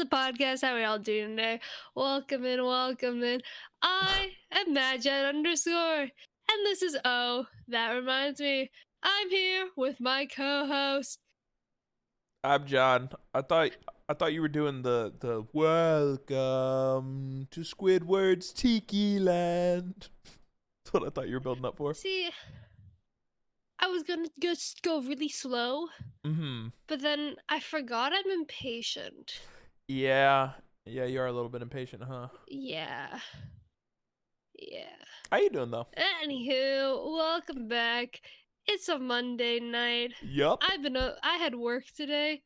the podcast. How are y'all doing today? Welcome in, welcome in. I am Madjan_, and this is that reminds me. I'm here with my co-host. I'm John. I thought you were doing the welcome to Squidward's Tiki Land. That's what I thought you were building up for. See, I was gonna just go really slow, but then I forgot I'm impatient. Yeah, you are a little bit impatient, huh? Yeah. How you doing though? Anywho, welcome back. It's a Monday night. Yup. I had work today.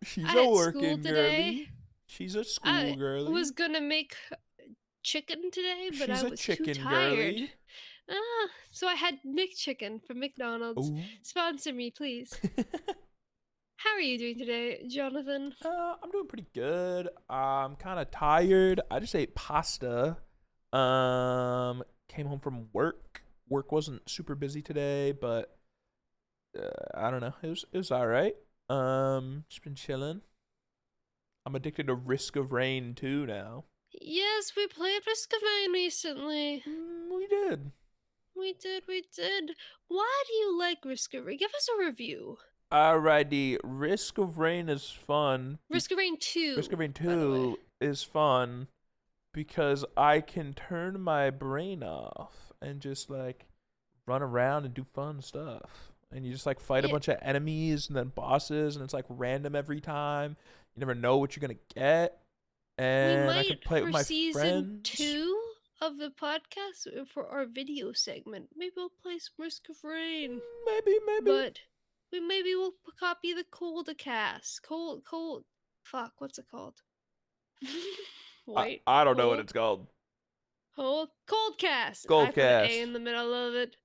She's I a had working school today. girly. She's a school I girly. was gonna make chicken today, but She's I a was too chicken tired. girly. So I had McChicken from McDonald's. Ooh. Sponsor me, please. How are you doing today, Jonathan? I'm doing pretty good. I'm kind of tired. I just ate pasta. Came home from work. Work wasn't super busy today, but I don't know. It was all right. Just been chilling. I'm addicted to Risk of Rain 2 now. Yes, we played Risk of Rain recently. We did. We did. Why do you like Risk of Rain? Give us a review. Alrighty, Risk of Rain is fun. Risk of Rain 2. Risk of Rain 2 is fun because I can turn my brain off and just like run around and do fun stuff. And you just like fight a bunch of enemies and then bosses, and it's like random every time. You never know what you're gonna get. And I can play it with my season friends. 2 of the podcast for our video segment. Maybe we'll play some Risk of Rain. Maybe. But we'll copy the Cold cast. Cold. Fuck, what's it called? Wait. I don't know what it's called. Cold cast. Cold I put cast. an A in the middle of it.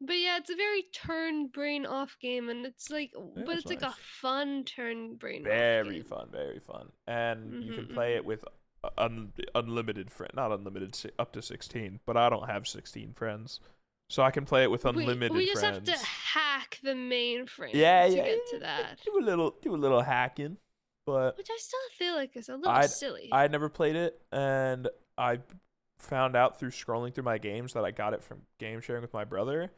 But yeah, it's a very turn brain off game, and it's like, but it's nice. Like a fun turn brain off game. Very fun. And you can play it with unlimited friends, not unlimited, up to 16, but I don't have 16 friends. So I can play it with unlimited friends. We just have to hack the mainframe to get to that. Do a little hacking, but which I still feel like is a little silly. I never played it, and I found out through scrolling through my games that I got it from game sharing with my brother,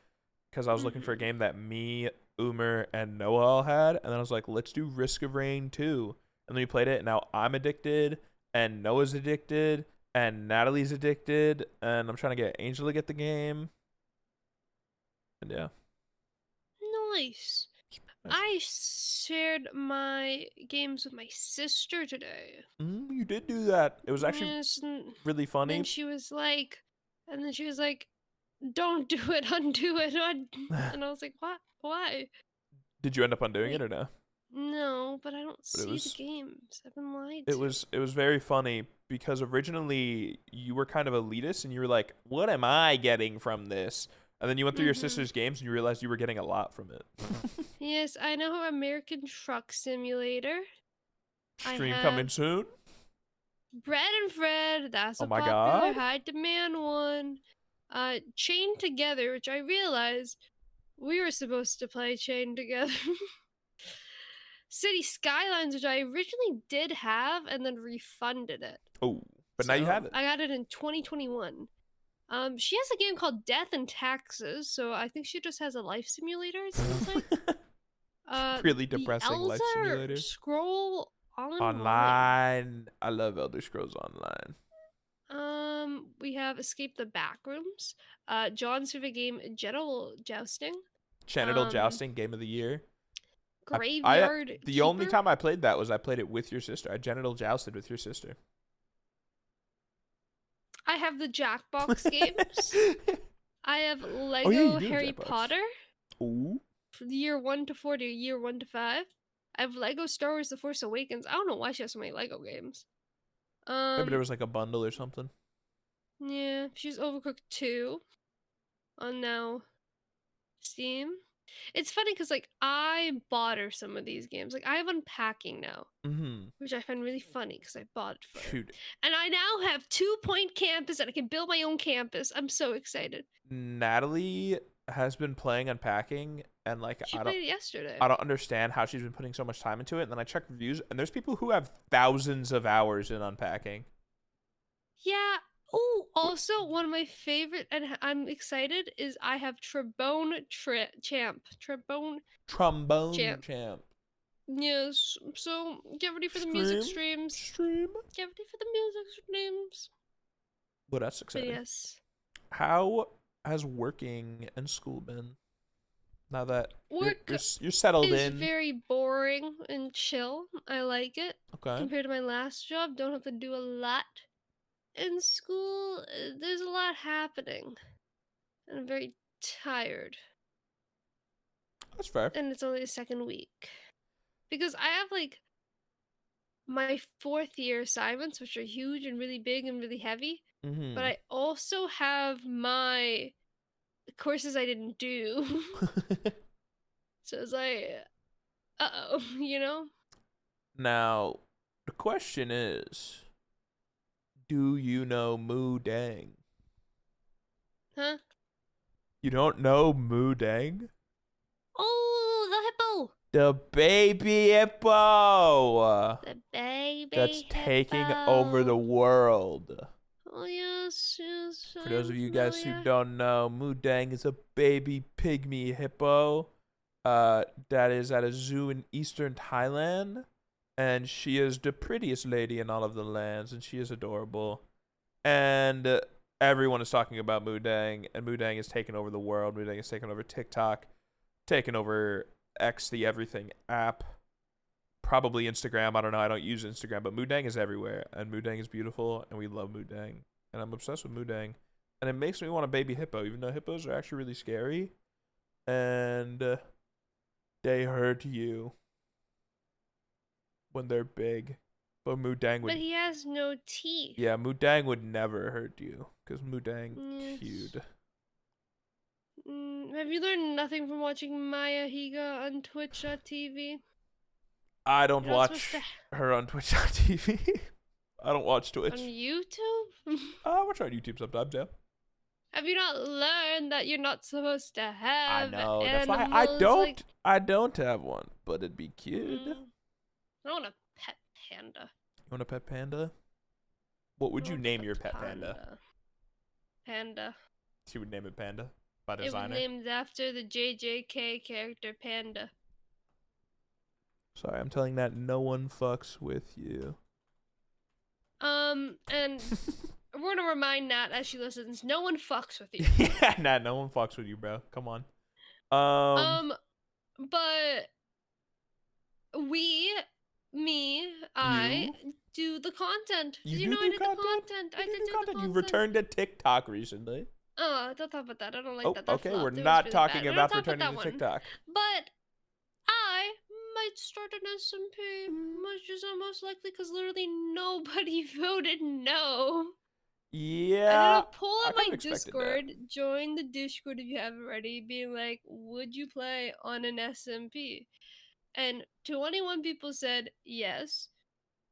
because I was looking for a game that me, Umer, and Noah all had, and then I was like, let's do Risk of Rain 2. And then we played it, and now I'm addicted, and Noah's addicted, and Natalie's addicted, and I'm trying to get Angel to get the game. And yeah. Nice. I shared my games with my sister today. You did do that. It was actually really funny. And she was like, don't do it, undo it. And I was like, what? Why? Did you end up undoing it or no? No, but I don't see the games. I've been lied to. It was very funny because originally you were kind of elitist and you were like, what am I getting from this? And then you went through your sister's games and you realized you were getting a lot from it. Yes, I know American Truck Simulator. Stream coming soon. Bread and Fred, that's a popular high demand one. Chained Together, which I realized we were supposed to play Chained Together. City Skylines, which I originally did have and then refunded it. Oh, but now you have it. I got it in 2021. She has a game called Death and Taxes, so I think she just has a life simulator, it seems like. Really depressing life simulator. Scroll Online. I love Elder Scrolls Online. We have Escape the Backrooms. John's favorite game, Genital Jousting. Genital Jousting, Game of the Year. Graveyard The only time I played that was I played it with your sister. I genital jousted with your sister. I have the Jackbox games. I have Lego Harry Potter. Ooh. From year 1 to 4 to year 1 to 5. I have Lego Star Wars The Force Awakens. I don't know why she has so many Lego games. Maybe there was like a bundle or something. Yeah, she's Overcooked 2 on now Steam. It's funny because like I bought her some of these games. Like I have Unpacking now, which I find really funny because I bought it for her. And I now have 2 Point Campus and I can build my own campus. I'm so excited. Natalie has been playing Unpacking and like She played it yesterday. I don't understand how she's been putting so much time into it. And then I check reviews, and there's people who have thousands of hours in unpacking. Yeah. Oh, also one of my favorite, and I'm excited, is I have Champ. Trombone Trombone Champ. champ. Yes. So get ready for the music Stream. streams. Stream. Get ready for the music streams. Well, that's But exciting. yes. How has working and school been? Now that Work you're settled is in. very boring and chill. I like it. Okay. Compared to my last job, don't have to do a lot. In school, there's a lot happening. And I'm very tired. That's fair. And it's only the second week. Because I have like my 4th year assignments, which are huge and really big and really heavy. Mm-hmm. But I also have my courses I didn't do. So it's like, uh-oh, you know? Now, the question is, do you know Moo Deng? Huh? You don't know Moo Deng? Oh, the hippo! The baby hippo! The baby That's hippo. taking over the world. Oh, yes, yes. For those of you guys who familiar. don't know, Moo Deng is a baby pygmy hippo that is at a zoo in eastern Thailand. And she is the prettiest lady in all of the lands, and she is adorable. And everyone is talking about Moo Deng, and Moo Deng is taking over the world. Moo Deng is taking over TikTok, taking over X, the everything app, probably Instagram. I don't know. I don't use Instagram, but Moo Deng is everywhere, and Moo Deng is beautiful, and we love Moo Deng, and I'm obsessed with Moo Deng, and it makes me want a baby hippo, even though hippos are actually really scary, and they hurt you when they're big, but Moo Deng would. But he has no teeth. Yeah, Moo Deng would never hurt you, because Moo Deng Yes. cute. Have you learned nothing from watching Maya Higa on Twitch.tv? I don't You're not watch supposed her on Twitch TV. I don't watch Twitch. On YouTube? I watch her on YouTube sometimes, yeah. Have you not learned that you're not supposed to I have know. That's animals? why I don't. Like, I don't have one, but it'd be cute. I want a pet panda. You want a pet panda? What would I you want name a your pet panda? Panda. She would name it Panda by It was designer. named after the JJK character Panda. Sorry, I'm telling that no one fucks with you. And we're gonna remind Nat as she listens, no one fucks with you. Yeah, nah, no one fucks with you, bro. Come on. But I do the content. You know do I did content? the content. I did do the content. You returned to TikTok recently. Oh, don't talk about that. I don't like that. Okay, we're flopped. It was not really talking bad. about We're not returning talking to about that one. TikTok. But I might start an SMP, which is most likely because literally nobody voted no. Yeah. I did a poll on my expected Discord. Join the Discord if you haven't already. Being like, would you play on an SMP? And 21 people said yes,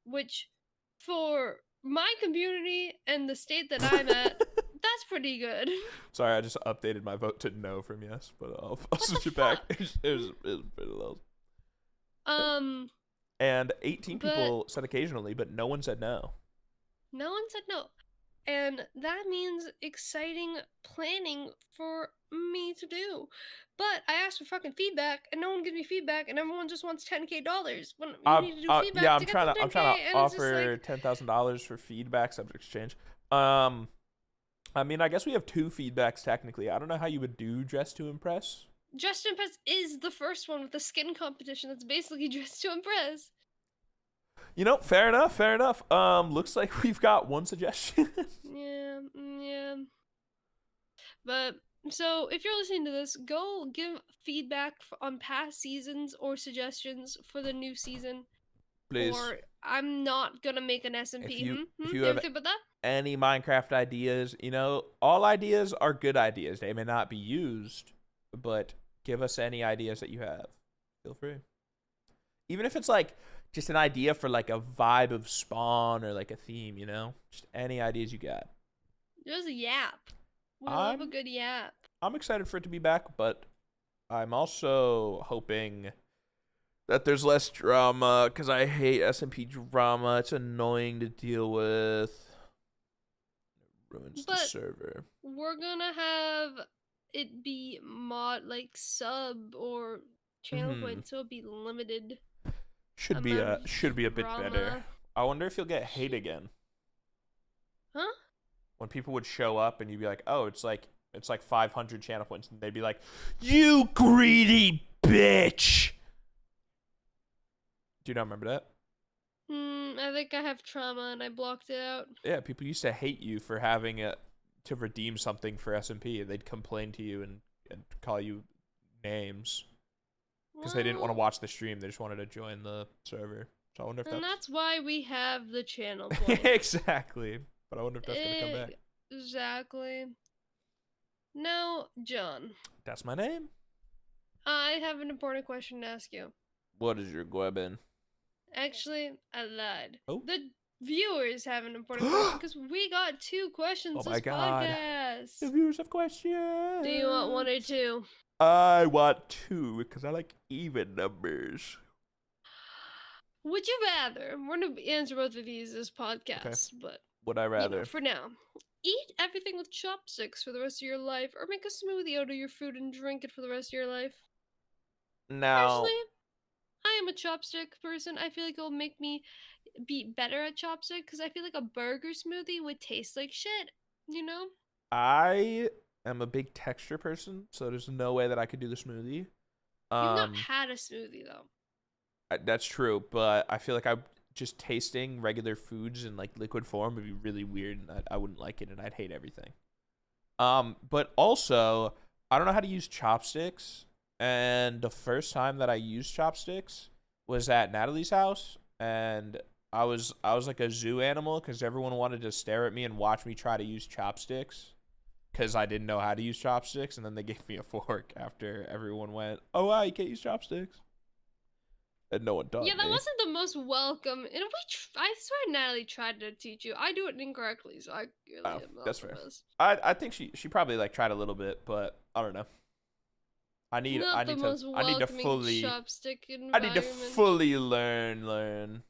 which for my community and the state that I'm at, that's pretty good. Sorry, I just updated my vote to no from yes, but I'll switch it back. It was pretty low. And 18 people said occasionally, but no one said no. No one said no. And that means exciting planning for me to do. But I asked for fucking feedback, and no one gives me feedback, and everyone just wants $10K. When you need to do feedback yeah, to get the 10K, I'm trying to and offer it's just like, $10,000 for feedback subject exchange. I mean, I guess we have 2 feedbacks technically. I don't know how you would do Dress to Impress. Dress to Impress is the first one with the skin competition. That's basically Dress to Impress. You know, fair enough. Looks like we've got one suggestion. Yeah. But so if you're listening to this, go give feedback on past seasons or suggestions for the new season. Please. Or I'm not gonna make an SMP. If you have about that? any Minecraft ideas, you know, all ideas are good ideas. They may not be used, but give us any ideas that you have. Feel free. Even if it's like just an idea for like a vibe of Spawn or like a theme, you know? Just any ideas you got. Just a yap. We love a good yap. I'm excited for it to be back, but I'm also hoping that there's less drama because I hate SMP drama. It's annoying to deal with. It ruins the But server. we're gonna have it be mod like sub or channel Mm-hmm. points, so it'll be limited Should be amount a of should be a bit better. drama. I wonder if you'll get hate again Huh? when people would show up and you'd be like, oh, it's like 500 channel points, and they'd be like, you greedy bitch. Do you not remember that? I think I have trauma and I blocked it out. Yeah, people used to hate you for having it to redeem something for SMP. They'd complain to you and call you names because they didn't want to Well, watch the stream. They just wanted to join the server. So I wonder if and that's that's why we have the channel point. exactly. But I wonder if that's gonna come back. Exactly. Now, John, That's my name. I have an important question to ask you. What is your Gwebin? Actually, I lied. Oh. The viewers have an important question because we got 2 questions Oh my this god. podcast. The viewers have questions. Do you want 1 or 2? I want 2 because I like even numbers. Would you rather? We're gonna answer both of these this podcast, but Would I rather? for now, eat everything with chopsticks for the rest of your life, or make a smoothie out of your food and drink it for the rest of your life. Now, Personally, I am a chopstick person. I feel like it'll make me be better at chopstick because I feel like a burger smoothie would taste like shit. You know? I am a big texture person, so there's no way that I could do the smoothie. You've not had a smoothie though. That's true, but I feel like I just tasting regular foods in like liquid form would be really weird, and I wouldn't like it, and I'd hate everything. But also, I don't know how to use chopsticks, and the first time that I used chopsticks was at Natalie's house, and I was like a zoo animal because everyone wanted to stare at me and watch me try to use chopsticks because I didn't know how to use chopsticks, and then they gave me a fork after everyone went, "Oh wow, you can't use chopsticks." And no one taught Yeah, that me. wasn't the most welcome. And I swear Natalie tried to teach you. I do it incorrectly, so I really Oh, am not that's the fair. best. I think she probably like tried a little bit, but I don't know. I need Not the most I need to welcoming fully chopstick I need to environment. fully learn.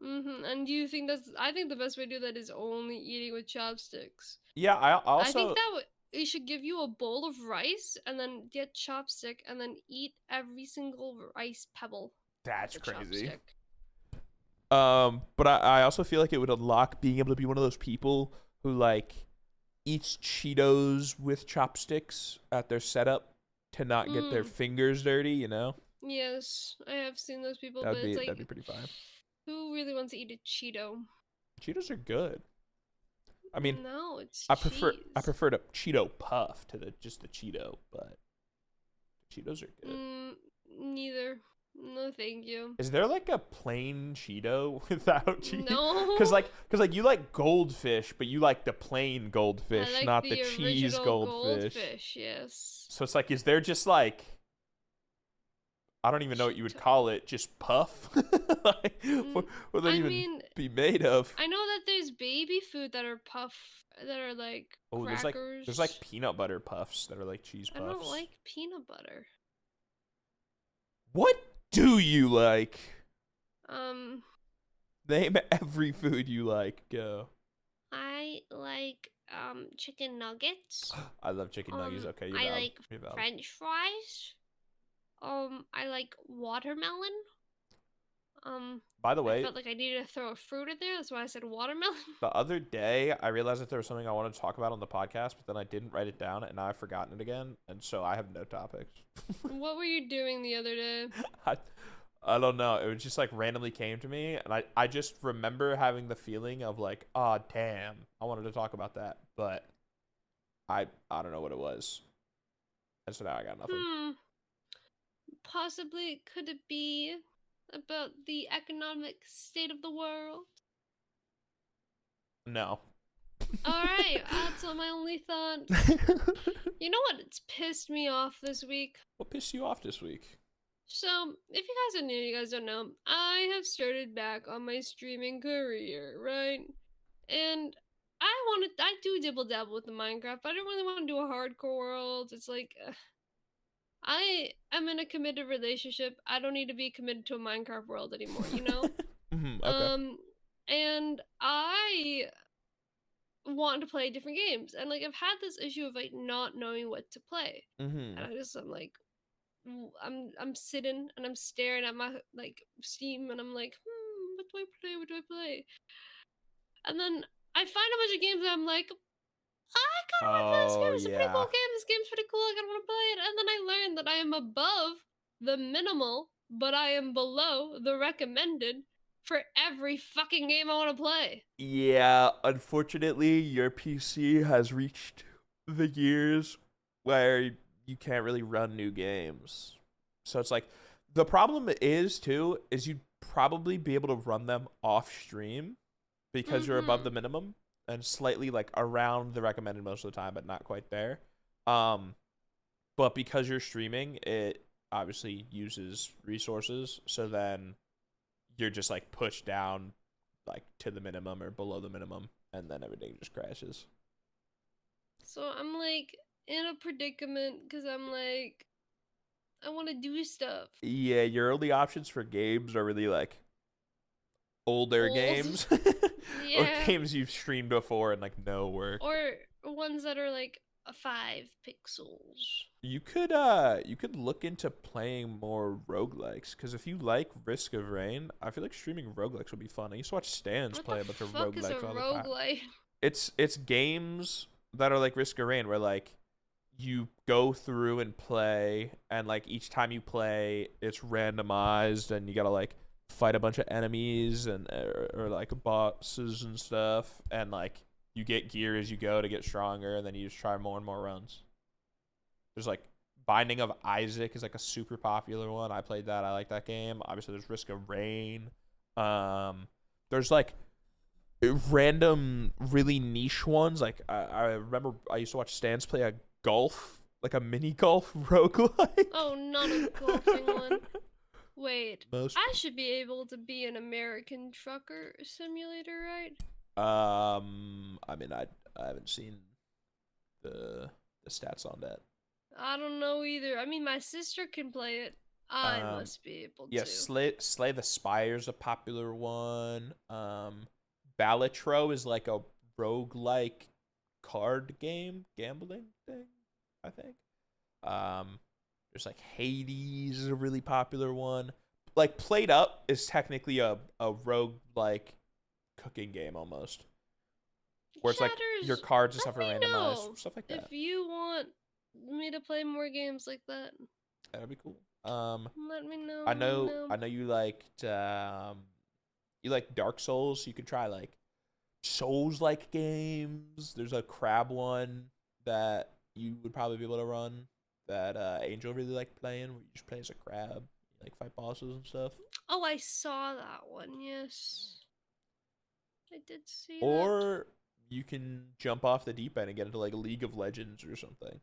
And do you think that's? I think the best way to do that is only eating with chopsticks. Yeah, I I think also that we should give you a bowl of rice and then get chopstick and then eat every single rice pebble with that's the crazy. chopstick. But I also feel like it would unlock being able to be one of those people who like eats Cheetos with chopsticks at their setup to not get their fingers dirty, you know? Yes, I have seen those people, but it's like That'd be pretty fine. who really wants to eat a Cheeto? Cheetos are good. I mean, No, it's I cheese. prefer the Cheeto puff to just the Cheeto, but Cheetos are good. Neither. No, thank you. Is there like a plain Cheeto without cheese? No. Cause like you like goldfish, but you like the plain goldfish, I like not the the cheese original goldfish. Yes. So it's like, is there just like, I don't even know what you would call it, just puff? Like, what would that even be made of? I know that there's baby food that are that are like crackers. There's like peanut butter puffs that are like cheese puffs. I don't like peanut butter. What do you like? Um, Name every food you like. Go. I like chicken nuggets. I love chicken nuggets. Okay, I like French fries. I like watermelon. By the way, I felt like I needed to throw a fruit in there. That's why I said watermelon. the other day, I realized that there was something I wanted to talk about on the podcast, but then I didn't write it down, and now I've forgotten it again, and so I have no topics. What were you doing the other day? I don't know. It was just like randomly came to me, and I just remember having the feeling of like, oh damn, I wanted to talk about that, but I don't know what it was, and so now I got nothing. Possibly, could it be about the economic state of the world? No. Alright, that's my only thought. You know what? It's pissed me off this week. What pissed you off this week? So, if you guys are new, you guys don't know, I have started back on my streaming career, right? And I do dibble dabble with the Minecraft, but I don't really want to do a hardcore world. It's like, I am in a committed relationship. I don't need to be committed to a Minecraft world anymore, you know? Okay. And I want to play different games. And like I've had this issue of like not knowing what to play. And I'm like I'm sitting and I'm staring at my like Steam and I'm like, what do I play? What do I play? And then I find a bunch of games and I'm like, I kind of want to play this Oh game. It's a pretty yeah. cool game. This game's pretty cool. I kind of want to play it. And then I learned that I am above the minimal, but I am below the recommended for every fucking game I want to play. Yeah, unfortunately, your PC has reached the years where you can't really run new games. So it's like the problem is too is you'd probably be able to run them off stream because you're above the minimum and slightly like around the recommended most of the time, but not quite there. But because you're streaming, it obviously uses resources, so then you're just like pushed down like to the minimum or below the minimum, and then everything just crashes. So I'm like in a predicament because I'm like, I want to do stuff. Yeah, your only options for games are really like older games or Yeah. games you've streamed before and like no work. Or ones that are like 5 pixels. You could look into playing more roguelikes, because if you like Risk of Rain, I feel like streaming roguelikes would be fun. I used to watch Stans play a bunch of What the fuck is roguelikes a all the time. roguelike? It's games that are like Risk of Rain where like you go through and play, and like each time you play it's randomized and you gotta like fight a bunch of enemies and or like bosses and stuff, and like you get gear as you go to get stronger, and then you just try more and more runs. There's like Binding of Isaac is like a super popular one. I played that. I like that game. Obviously there's Risk of Rain. There's like random really niche ones. Like I remember I used to watch Stans play a golf, like a mini golf roguelike. Oh, not a golfing one. Wait, Most I should be able to be an American trucker simulator, right? I mean I haven't seen the stats on that. I don't know either. I mean, my sister can play it. I must be able Yeah, to. Slay the Spire's a popular one. Balatro is like a roguelike card game, gambling thing, I think. There's like Hades is a really popular one. Like Played Up is technically a roguelike cooking game almost. Where it's like your cards and stuff are randomized, stuff like that. If you want me to play more games like that, that'd be cool. let me know. I know you liked Dark Souls. You could try like Souls-like games. There's a crab one that you would probably be able to run that Angel really liked playing, where you just play as a crab, like fight bosses and stuff. Oh, I saw that one. Yes, I did see that. Or you can jump off the deep end and get into like League of Legends or something.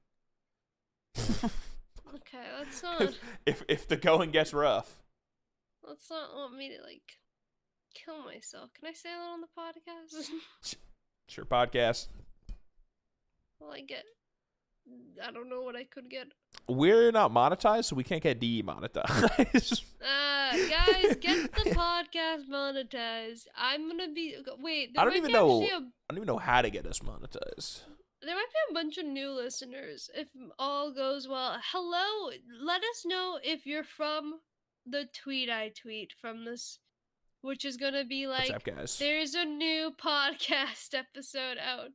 Okay, that's not. If the going gets rough. Let's not want me to like kill myself. Can I say that on the podcast? Sure, podcast. Well, I don't know what I could get. We're not monetized, so we can't get demonetized. Guys, get the podcast monetized. I'm gonna be. Wait, I don't even know how to get us monetized. There might be a bunch of new listeners if all goes well. Hello, let us know if you're from the tweet I tweet from this, which is gonna be like, what's up, guys? There's a new podcast episode out.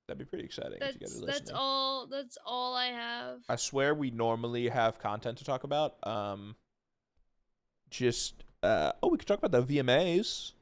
That'd be pretty exciting if you guys are listening. That's all I have. I swear we normally have content to talk about. We could talk about the VMAs.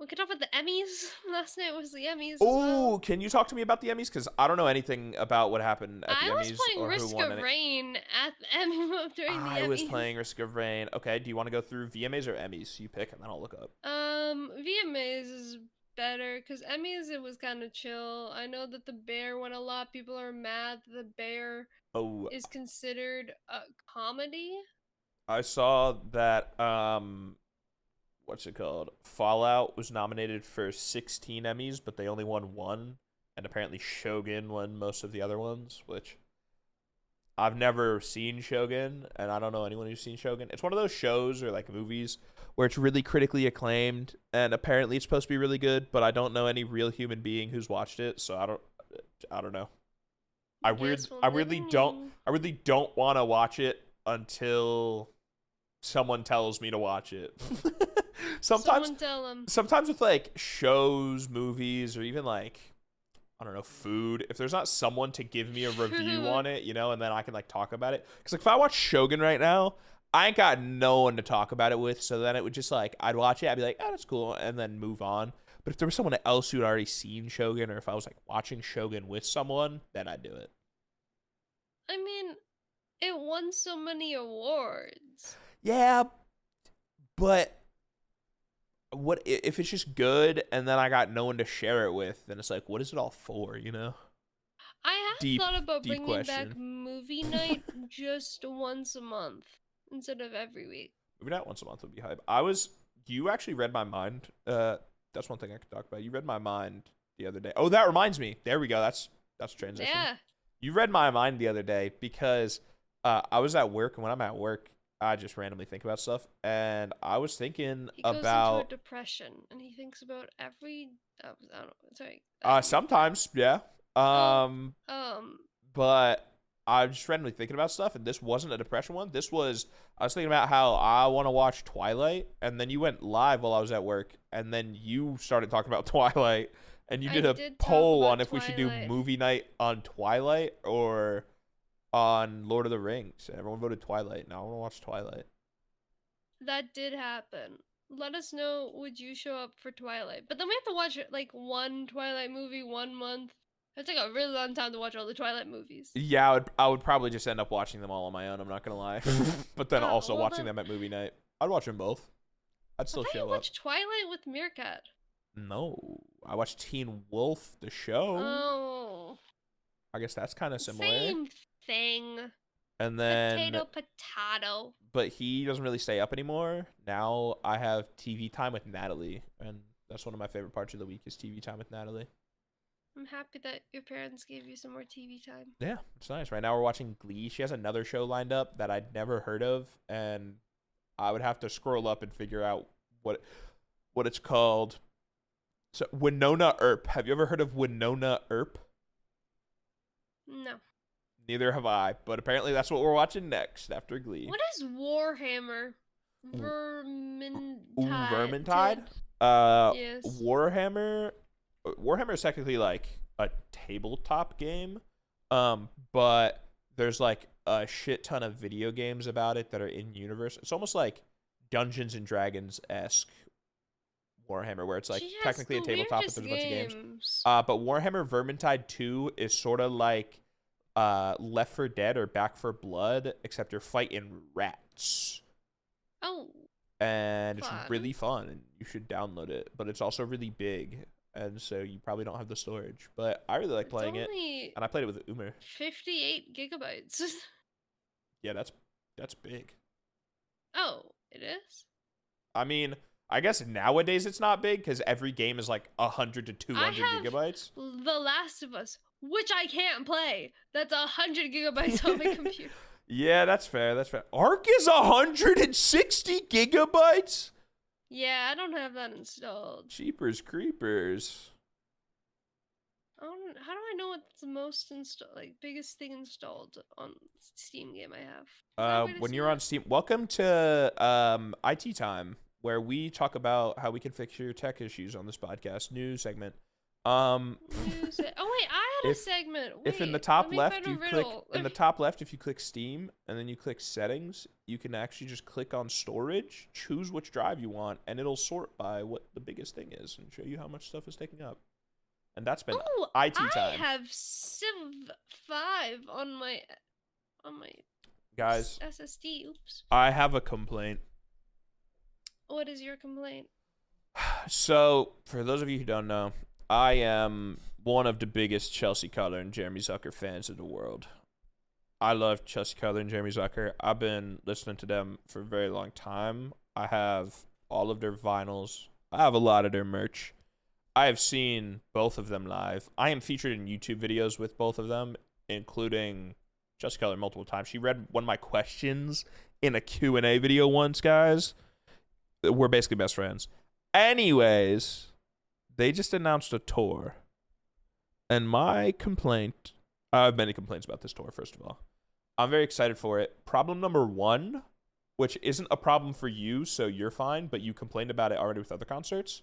We could talk about the Emmys. Last night was the Emmys. Oh, can you talk to me about the Emmys? Because I don't know anything about what happened at the Emmys. I was playing Risk of Rain at the Emmy during the Emmys. I was playing Risk of Rain. Okay, do you want to go through VMAs or Emmys? You pick, and then I'll look up. VMAs is better because Emmys it was kind of chill. I know that the Bear won a lot. People are mad that the Bear is considered a comedy. I saw that what's it called? Fallout was nominated for 16 Emmys, but they only won one, and apparently Shogun won most of the other ones, which I've never seen Shogun, and I don't know anyone who's seen Shogun. It's one of those shows or like movies where it's really critically acclaimed, and apparently it's supposed to be really good, but I don't know any real human being who's watched it, so I don't know. Guess we'll I never really don't know. I really don't want to watch it until someone tells me to watch it. sometimes Someone tell them. sometimes with like shows, movies, or even like I don't know, food, if there's not someone to give me a review on it, you know, and then I can like talk about it. Because like if I watch Shogun right now, I ain't got no one to talk about it with. So then it would just like I'd watch it, I'd be like, oh, that's cool, and then move on. But if there was someone else who had already seen Shogun, or if I was like watching Shogun with someone, then I'd do it. I mean, it won so many awards. Yeah, but what if it's just good and then I got no one to share it with? Then it's like, what is it all for? You know? I have Deep, thought about deep bringing back question. movie night just once a month instead of every week. Maybe not once a month would be hype. You actually read my mind. That's one thing I could talk about. You read my mind the other day. Oh, that reminds me. There we go. That's transition. Yeah. You read my mind the other day because I was at work, and when I'm at work, I just randomly think about stuff, and I was thinking He goes into about a depression and he thinks about every. I don't know. Sorry. sometimes, yeah. Um. But I was just randomly thinking about stuff, and this wasn't a depression one. I was thinking about how I want to watch Twilight, and then you went live while I was at work, and then you started talking about Twilight, and you did a did talk poll about on if we should do Twilight. movie night on Twilight or on Lord of the Rings. And everyone voted Twilight. Now I want to watch Twilight. That did happen. Let us know, would you show up for Twilight? But then we have to watch like one Twilight movie 1 month. It'd take a really long time to watch all the Twilight movies. Yeah, I would probably just end up watching them all on my own. I'm not gonna lie, but then also well watching then- them at movie night. I'd watch them both. I'd still I thought you show up. watched Twilight with Meerkat. No, I watched Teen Wolf, the show. Oh. I guess that's kind of similar. Same thing. And then, Potato. but he doesn't really stay up anymore. Now I have TV time with Natalie, and that's one of my favorite parts of the week is TV time with Natalie. I'm happy that your parents gave you some more TV time. Yeah, it's nice. Right now we're watching Glee. She has another show lined up that I'd never heard of, and I would have to scroll up and figure out what it's called. So Winona Earp. Have you ever heard of Winona Earp? No. Neither have I, but apparently that's what we're watching next after Glee. What is Warhammer? Vermintide. Vermintide? Yes. Warhammer is technically like a tabletop game, but there's like a shit ton of video games about it that are in universe. It's almost like Dungeons and Dragons esque Warhammer, where it's like She has technically a the tabletop, but there's a bunch of games. games. But Warhammer Vermintide 2 is sort of like Left 4 Dead or Back 4 Blood, except you're fighting rats. Oh. And Fun. it's really fun, and you should download it. But it's also really big, and so you probably don't have the storage. But I really like playing it, Only and I played it with Umer. 58 gigabytes. Yeah, that's big. Oh, it is? I mean, I guess nowadays it's not big because every game is like 100 to 200 gigabytes. The Last of Us, which I can't play. That's 100 gigabytes on my computer. Yeah, that's fair. That's fair. Arc is 160 gigabytes. Yeah, I don't have that installed. Jeepers creepers. How do I know what's the most biggest thing installed on Steam game I have? Is there a way to When see you're that? on Steam, welcome to IT Time, where we talk about how we can fix your tech issues on this podcast. New segment. Oh wait, I had a segment. If in the Wait, top let me left find a you click riddle. in the top left, if you click Steam and then you click Settings, you can actually just click on Storage, choose which drive you want, and it'll sort by what the biggest thing is and show you how much stuff is taking up. And that's been IT time. I have Civ 5 on my Guys, SSD. Oops. I have a complaint. What is your complaint? So, for those of you who don't know, I am one of the biggest Chelsea Cutler and Jeremy Zucker fans in the world. I love Chelsea Cutler and Jeremy Zucker. I've been listening to them for a very long time. I have all of their vinyls. I have a lot of their merch. I have seen both of them live. I am featured in YouTube videos with both of them, including Chelsea Cutler multiple times. She read one of my questions in a Q&A video once, guys. We're basically best friends. Anyways, they just announced a tour. And my complaint, I have many complaints about this tour, first of all. I'm very excited for it. Problem number one, which isn't a problem for you, so you're fine, but you complained about it already with other concerts.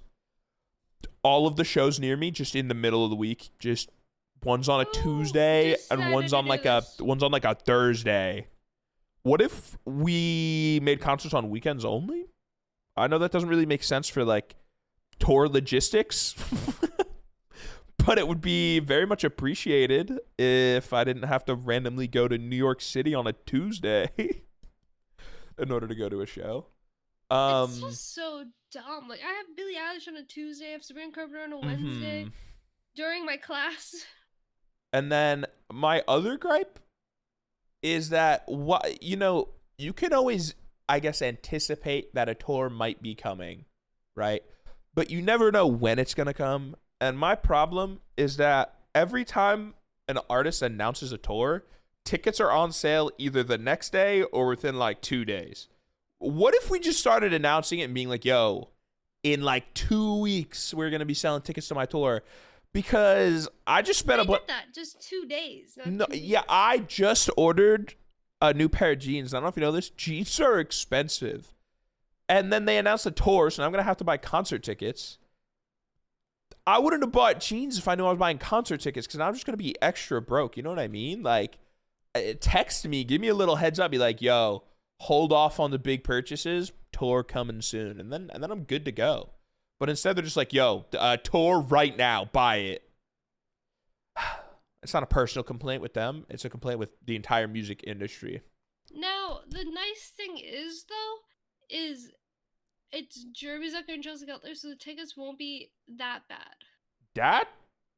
All of the shows near me, just in the middle of the week, just one's on a Tuesday and one's on like a Thursday. What if we made concerts on weekends only? I know that doesn't really make sense for like tour logistics, but it would be very much appreciated if I didn't have to randomly go to New York City on a Tuesday in order to go to a show. It's just so dumb. Like, I have Billie Eilish on a Tuesday, I have Sabrina Carpenter on a Wednesday during my class. And then my other gripe is that, you can always, I guess, anticipate that a tour might be coming, right? But you never know when it's going to come. And my problem is that every time an artist announces a tour, tickets are on sale either the next day or within like 2 days. What if we just started announcing it and being like, yo, in like 2 weeks, we're going to be selling tickets to my tour? Because I just spent just 2 days. No, yeah, I just ordered a new pair of jeans. I don't know if you know this. Jeans are expensive. And then they announced a tour, so now I'm going to have to buy concert tickets. I wouldn't have bought jeans if I knew I was buying concert tickets because I'm just going to be extra broke. You know what I mean? Like, text me, give me a little heads up. Be like, yo, hold off on the big purchases. Tour coming soon. And then I'm good to go. But instead, they're just like, yo, tour right now. Buy it. It's not a personal complaint with them. It's a complaint with the entire music industry. Now, the nice thing is, though, is it's Jeremy Zucker and Chelsea Cutler, so the tickets won't be that bad. That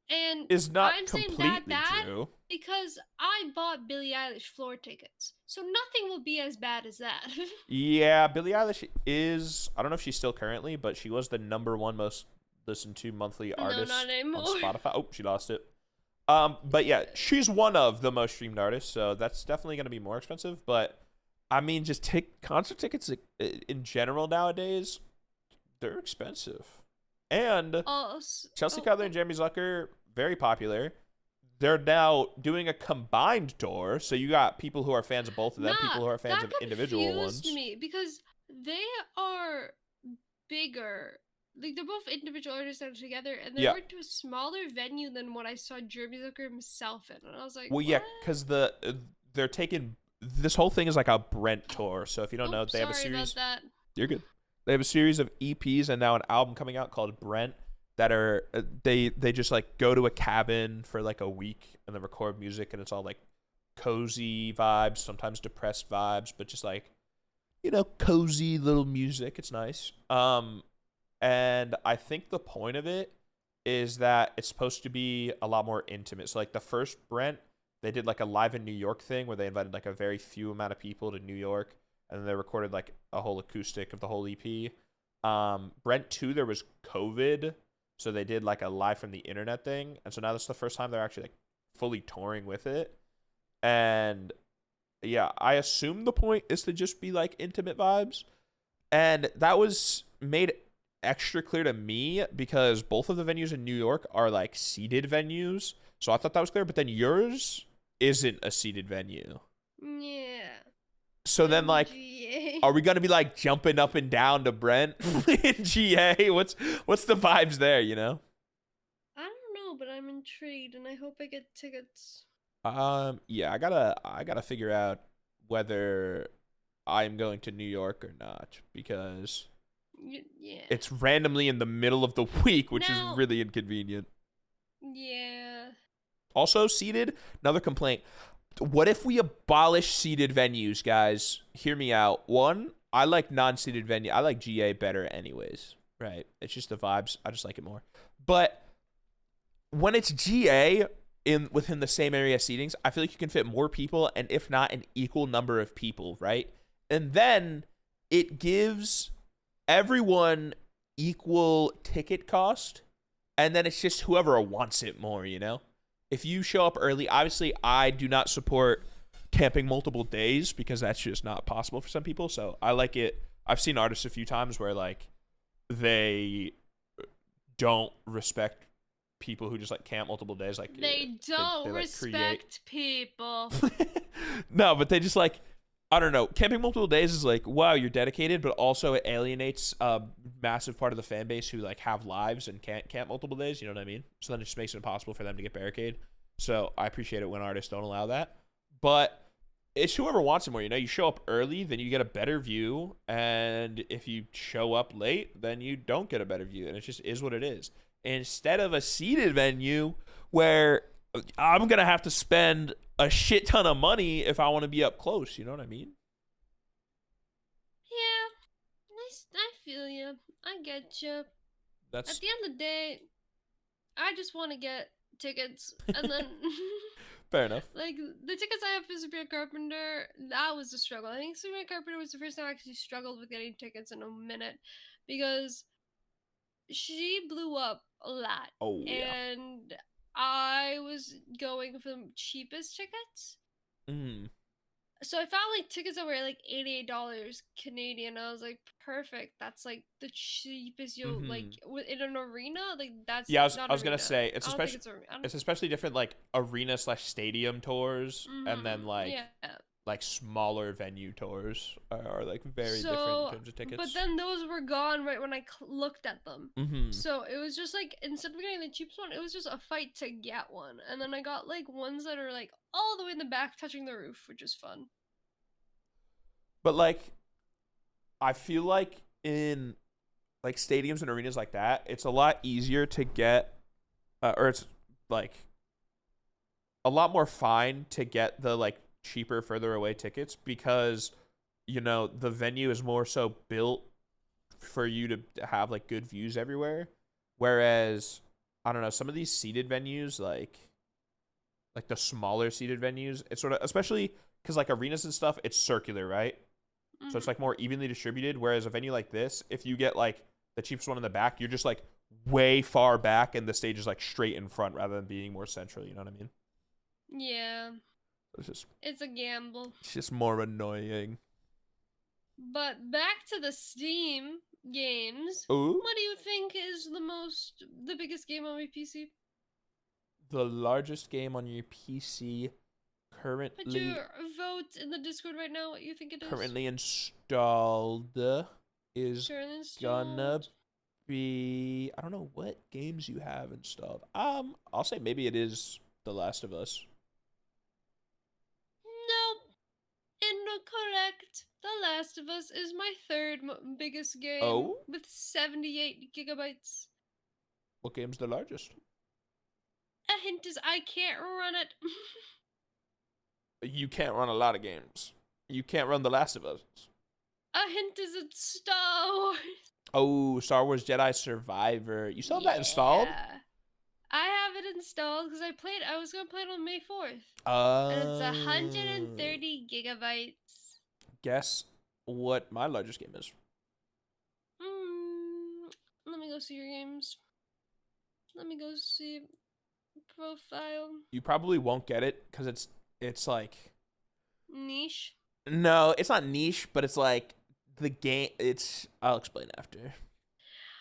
and is not I'm completely saying that true. Because I bought Billie Eilish floor tickets, so nothing will be as bad as that. Yeah, Billie Eilish is, I don't know if she's still currently, but she was the #1 most listened to monthly artist not anymore. on Spotify. Oh, she lost it. But yeah, she's one of the most streamed artists, so that's definitely going to be more expensive. But I mean, just take concert tickets in general nowadays, they're expensive. And Chelsea Cutler and Jeremy Zucker, very popular. They're now doing a combined tour, so you got people who are fans of both of them, people who are fans of individual ones. That confused me because they are bigger. Like, they're both individual artists that are together, and they went to a smaller venue than what I saw Jeremy Zucker himself in. And I was like, well, yeah, because they're taking, this whole thing is like a Brent tour. So if you don't know, they have a series. Sorry about that. You're good. They have a series of EPs and now an album coming out called Brent that are, they just like go to a cabin for like a week and then record music, and it's all like cozy vibes, sometimes depressed vibes, but just like, cozy little music. It's nice. And I think the point of it is that it's supposed to be a lot more intimate. So like the first Brent, they did like a live in New York thing where they invited like a very few amount of people to New York, and then they recorded like a whole acoustic of the whole EP. Brent 2, there was COVID, so they did like a live from the internet thing. And so now this is the first time they're actually like fully touring with it. And yeah, I assume the point is to just be like intimate vibes. And that was made extra clear to me because both of the venues in New York are like seated venues. So I thought that was clear, but then yours isn't a seated venue. Yeah. So then, like, are we gonna be like jumping up and down to Brent in GA? What's the vibes there? I don't know, but I'm intrigued, and I hope I get tickets. Yeah, I gotta figure out whether I'm going to New York or not because it's randomly in the middle of the week, which is really inconvenient. Yeah. Also, seated. Another complaint. What if we abolish seated venues, guys? Hear me out. One, I like non-seated venue. I like GA better anyways, right? It's just the vibes. I just like it more. But when it's GA within the same area seatings, I feel like you can fit more people, and if not, an equal number of people, right? And then it gives everyone equal ticket cost, and then it's just whoever wants it more, If you show up early, obviously I do not support camping multiple days because that's just not possible for some people. So I like it. I've seen artists a few times where like they don't respect people who just like camp multiple days. Like They don't they like create. respect people. No, but they just like, I don't know. Camping multiple days is like, wow, you're dedicated, but also it alienates a massive part of the fan base who like have lives and can't camp multiple days. You know what I mean? So then it just makes it impossible for them to get barricade. So I appreciate it when artists don't allow that. But it's whoever wants it more. You know, you show up early, then you get a better view, and if you show up late, then you don't get a better view, and it just is what it is. Instead of a seated venue where I'm gonna have to spend a shit ton of money if I want to be up close. You know what I mean? Yeah, I feel you. I get you. That's At the end of the day, I just want to get tickets, and then fair enough. like the tickets I have for Sabrina Carpenter, that was a struggle. I think Sabrina Carpenter was the first time I actually struggled with getting tickets in a minute because she blew up a lot, Oh yeah. and I was going for the cheapest tickets. Mm. So I found like tickets that were like $88 Canadian. I was like, perfect. That's like the cheapest you'll like in an arena. Like that's Yeah, not I was gonna arena. say I don't think it's especially different like arena / stadium tours, and then like yeah. like smaller venue tours are like very different in terms of tickets. But then those were gone right when I looked at them. So it was just like instead of getting the cheapest one, it was just a fight to get one. And then I got like ones that are like all the way in the back touching the roof, which is fun. But like I feel like in like stadiums and arenas like that, it's a lot easier to get or it's like a lot more fine to get the like cheaper further away tickets because you know the venue is more so built for you to have like good views everywhere, whereas I don't know, some of these seated venues like the smaller seated venues, it's sort of, especially because like arenas and stuff, it's circular, right? So it's like more evenly distributed, whereas a venue like this, if you get like the cheapest one in the back, you're just like way far back and the stage is like straight in front rather than being more central, you know what I mean? Yeah. It's a gamble. It's just more annoying. But back to the Steam games. Ooh. What do you think is the biggest game on my PC? The largest game on your PC currently. Put your vote in the Discord right now. What you think it is? Currently installed is gonna be. I don't know what games you have installed. I'll say maybe it is The Last of Us. Nope. Incorrect. The Last of Us is my third biggest game. Oh? With 78 gigabytes. What game's the largest? A hint is I can't run it. You can't run a lot of games. You can't run The Last of Us. A hint is it's Star Wars. Oh, Star Wars Jedi Survivor. You still have that installed? I have it installed because I was going to play it on May 4th. And it's 130 gigabytes. Guess what my largest game is? Let me go see your games. Let me go see profile. You probably won't get it because it's like niche. No, it's not niche, but it's like the game. I'll explain after.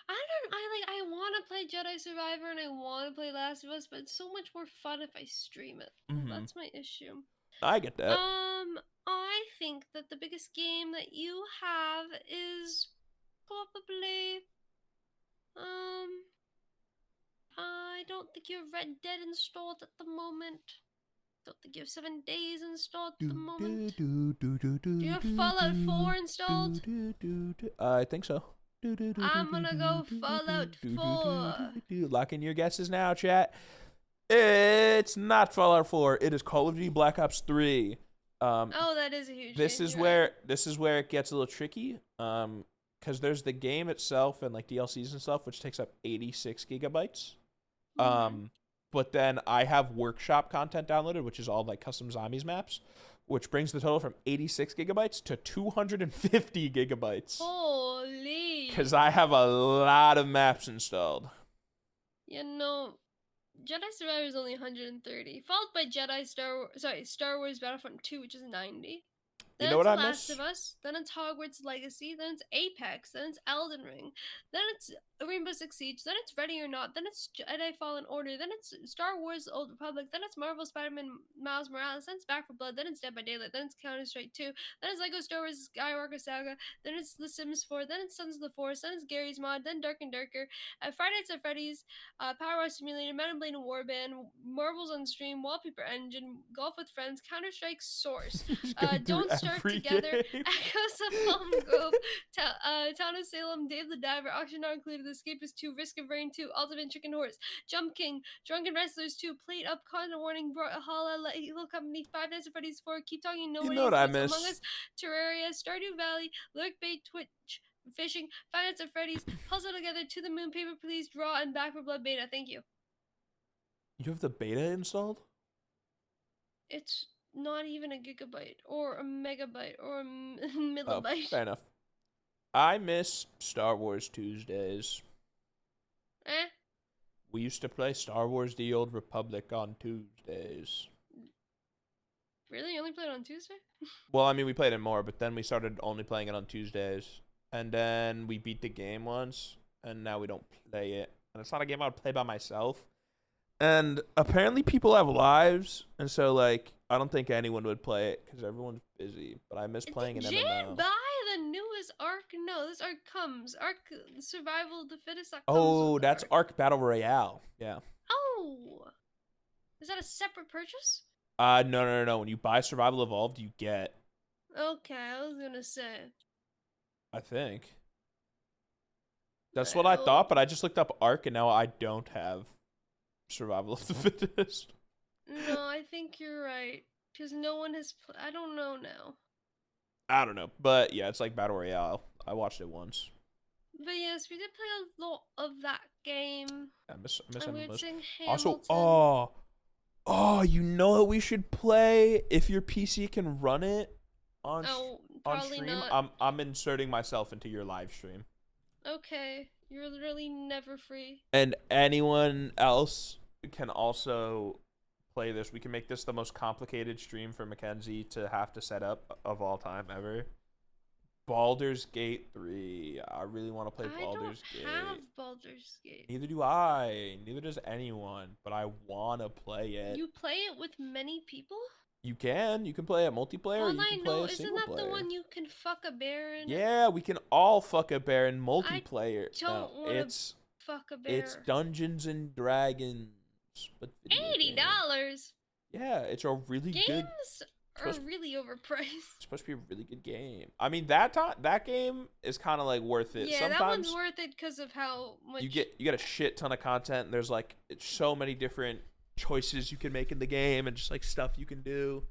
I want to play Jedi Survivor and I want to play Last of Us, but it's so much more fun if I stream it. That's my issue. I get that. I think that the biggest game that you have is probably I don't think you have Red Dead installed at the moment. Don't think you have 7 Days installed at the moment. Do you have Fallout 4 installed? I think so. I'm gonna go Fallout 4. Lock in your guesses now, chat. It's not Fallout 4. It is Call of Duty Black Ops 3. That is a huge. This is where it gets a little tricky. Because there's the game itself and like DLCs and stuff, which takes up 86 gigabytes. But then I have workshop content downloaded, which is all like custom zombies maps, which brings the total from 86 gigabytes to 250 gigabytes. Holy! Because I have a lot of maps installed. You know, Jedi Survivor is only 130, followed by Star Wars Battlefront 2, which is 90. You Then know it's what The I Last miss? of Us. Then it's Hogwarts Legacy. Then it's Apex. Then it's Elden Ring. Then it's Rainbow Six Siege. Then it's Ready or Not. Then it's Jedi Fallen Order. Then it's Star Wars Old Republic. Then it's Marvel Spider-Man Miles Morales. Then it's Back 4 Blood. Then it's Dead by Daylight. Then it's Counter-Strike 2. Then it's Lego Star Wars Skywalker Saga. Then it's The Sims 4. Then it's Sons of the Force. Then it's Gary's Mod. Then Dark and Darker. Friday Nights at Freddy's. Power Wash Simulator. Men in Blade and Warband. Marbles on Stream. Wallpaper Engine. Golf with Friends. Counter-Strike Source. Just going through Don't Starve every Together, game. Echoes of Palm Grove, Town of Salem, Dave the Diver, Auction Not Included, Escapist 2, Risk of Rain 2, Ultimate Chicken Horse, Jump King, Drunken Wrestlers 2, Plate Up, Content Warning, Brawlhalla, Little Company, Five Nights at Freddy's 4, Keep Talking, You Nobody know what I Influence, Among miss? Us, Terraria, Stardew Valley, Lurk Bait, Twitch, Fishing, Five Nights at Freddy's, Puzzle Together, To the Moon, Paper Please, Draw, and Back for Blood Beta. Thank you. You have the beta installed? It's not even a gigabyte or a megabyte or a Oh, millibyte. fair enough. I miss Star Wars Tuesdays. Eh? We used to play Star Wars The Old Republic on Tuesdays. Really? You only played on Tuesday? Well, I mean, we played it more, but then we started only playing it on Tuesdays. And then we beat the game once, and now we don't play it. And it's not a game I would play by myself. And apparently people have lives, and so, like, I don't think anyone would play it because everyone's busy. But I miss playing an Did Jay MMO. buy the newest Ark? No, this Ark comes. Ark Survival of the Fittest. That comes Oh, with the that's Ark Battle Royale. Yeah. Oh! Is that a separate purchase? No. When you buy Survival Evolved, you get, Okay, I was gonna say. I think. That's what I thought, but I just looked up Ark, and now I don't have Survival of the Fittest. No, I think you're right. Because no one has. I don't know now. I don't know, but yeah, it's like Battle Royale. I watched it once. But yes, we did play a lot of that game. I miss I would MMOs. sing Also, Hamilton. you know what we should play if your PC can run it on Probably stream? not. I'm inserting myself into your live stream. Okay, you're literally never free. And anyone else can also play this. We can make this the most complicated stream for Mckenzie to have to set up of all time ever. Baldur's Gate 3. I really want to play Baldur's Gate. I don't have Baldur's Gate. Neither do I. Neither does anyone. But I want to play it. You play it with many people? You can. You can play it multiplayer. All You I can play know, a isn't single that player. the one you can fuck a bear in? Yeah, we can all fuck a bear in multiplayer. Don't want to fuck a bear. It's Dungeons and Dragons. But $80. Yeah, it's a really good. Games are really overpriced. It's supposed to be a really good game. I mean, that game is kind of like worth it. Yeah, Sometimes that one's worth it because of how much you get a shit ton of content. And there's like so many different choices you can make in the game and just like stuff you can do.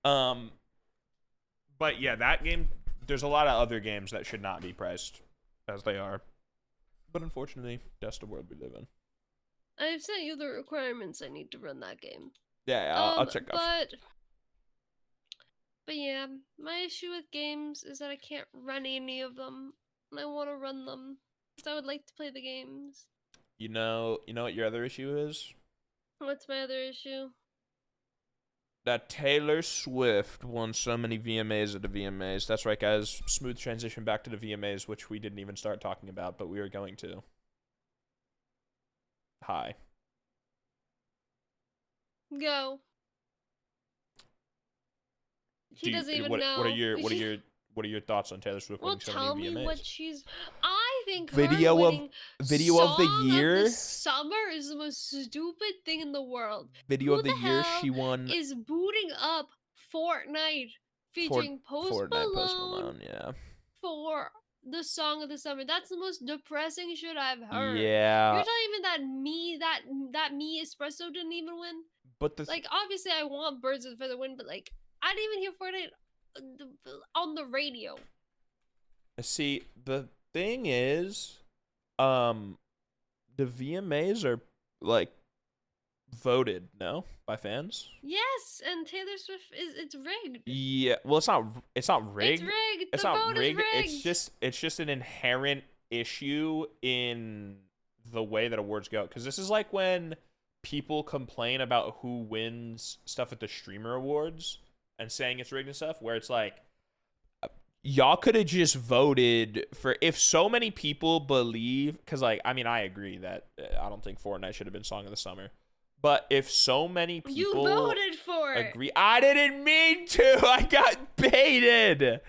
But yeah, that game. There's a lot of other games that should not be priced as they are. But unfortunately, that's the world we live in. I've sent you the requirements I need to run that game. Yeah, I'll check out. But yeah, my issue with games is that I can't run any of them, and I want to run them because I would like to play the games. You know what your other issue is? What's my other issue? That Taylor Swift won so many VMAs at the VMAs. That's right, guys. Smooth transition back to the VMAs, which we didn't even start talking about, but we were going to. Hi. Go. He doesn't even know. What are your thoughts on Taylor Swift winning so many VMAs? Well, tell me what she's. I think video her of winning video of the year. Of the summer is the most stupid thing in the world. Video Who of the year. She won. Is booting up Fortnite featuring Post Malone. Yeah. For the song of the summer. That's the most depressing shit I've heard. Yeah. You're telling me that me espresso didn't even win? But like obviously I want Birds of a Feather win, but like I didn't even hear Fortnite on the radio. See, the thing is, the VMAs are like voted, no, by fans. Yes, and Taylor Swift it's rigged. Yeah, well, it's not rigged. It's rigged. It's the not vote rigged. Is rigged. It's just an inherent issue in the way that awards go. Because this is like when people complain about who wins stuff at the streamer awards and saying it's rigged and stuff, where it's like, y'all could have just voted for, if so many people believe, because like, I mean, I agree that I don't think Fortnite should have been Song of the Summer, but if so many You people voted for it. agree, I didn't mean to, I got baited.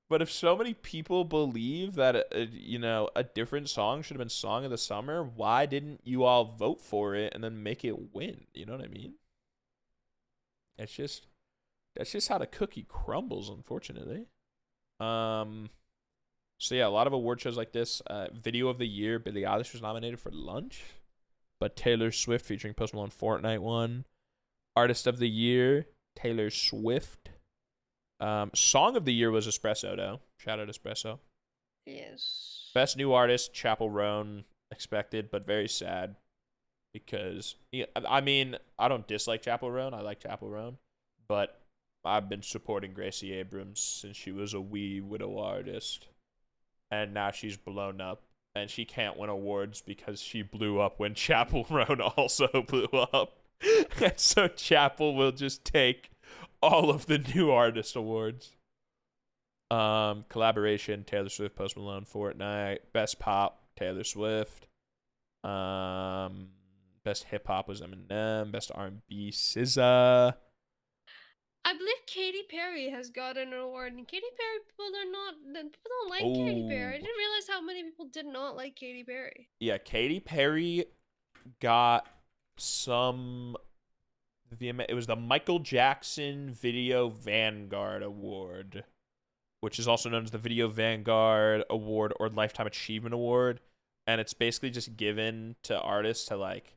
But if so many people believe that a different song should have been Song of the Summer, why didn't you all vote for it and then make it win? You know what I mean? That's just how the cookie crumbles, unfortunately. So yeah, a lot of award shows like this. Video of the Year, Billie Eilish was nominated for Lunch, but Taylor Swift featuring Post Malone Fortnite won. Artist of the Year, Taylor Swift. Song of the Year was Espresso, though. Shout out Espresso. Yes. Best New Artist, Chappell Roan. Expected, but very sad. Because, I mean, I don't dislike Chappell Roan. I like Chappell Roan. But I've been supporting Gracie Abrams since she was a wee widow artist. And now she's blown up. And she can't win awards because she blew up when Chappell Roan also blew up. And so Chappell will just take all of the New Artist awards. Collaboration, Taylor Swift, Post Malone, Fortnite. Best Pop, Taylor Swift. Best Hip Hop was Eminem. Best R&B, SZA. I believe Katy Perry has gotten an award, and Katy Perry people don't like Katy Perry. I didn't realize how many people did not like Katy Perry. Yeah, Katy Perry got some. It was the Michael Jackson Video Vanguard Award, which is also known as the Video Vanguard Award or Lifetime Achievement Award, and it's basically just given to artists to like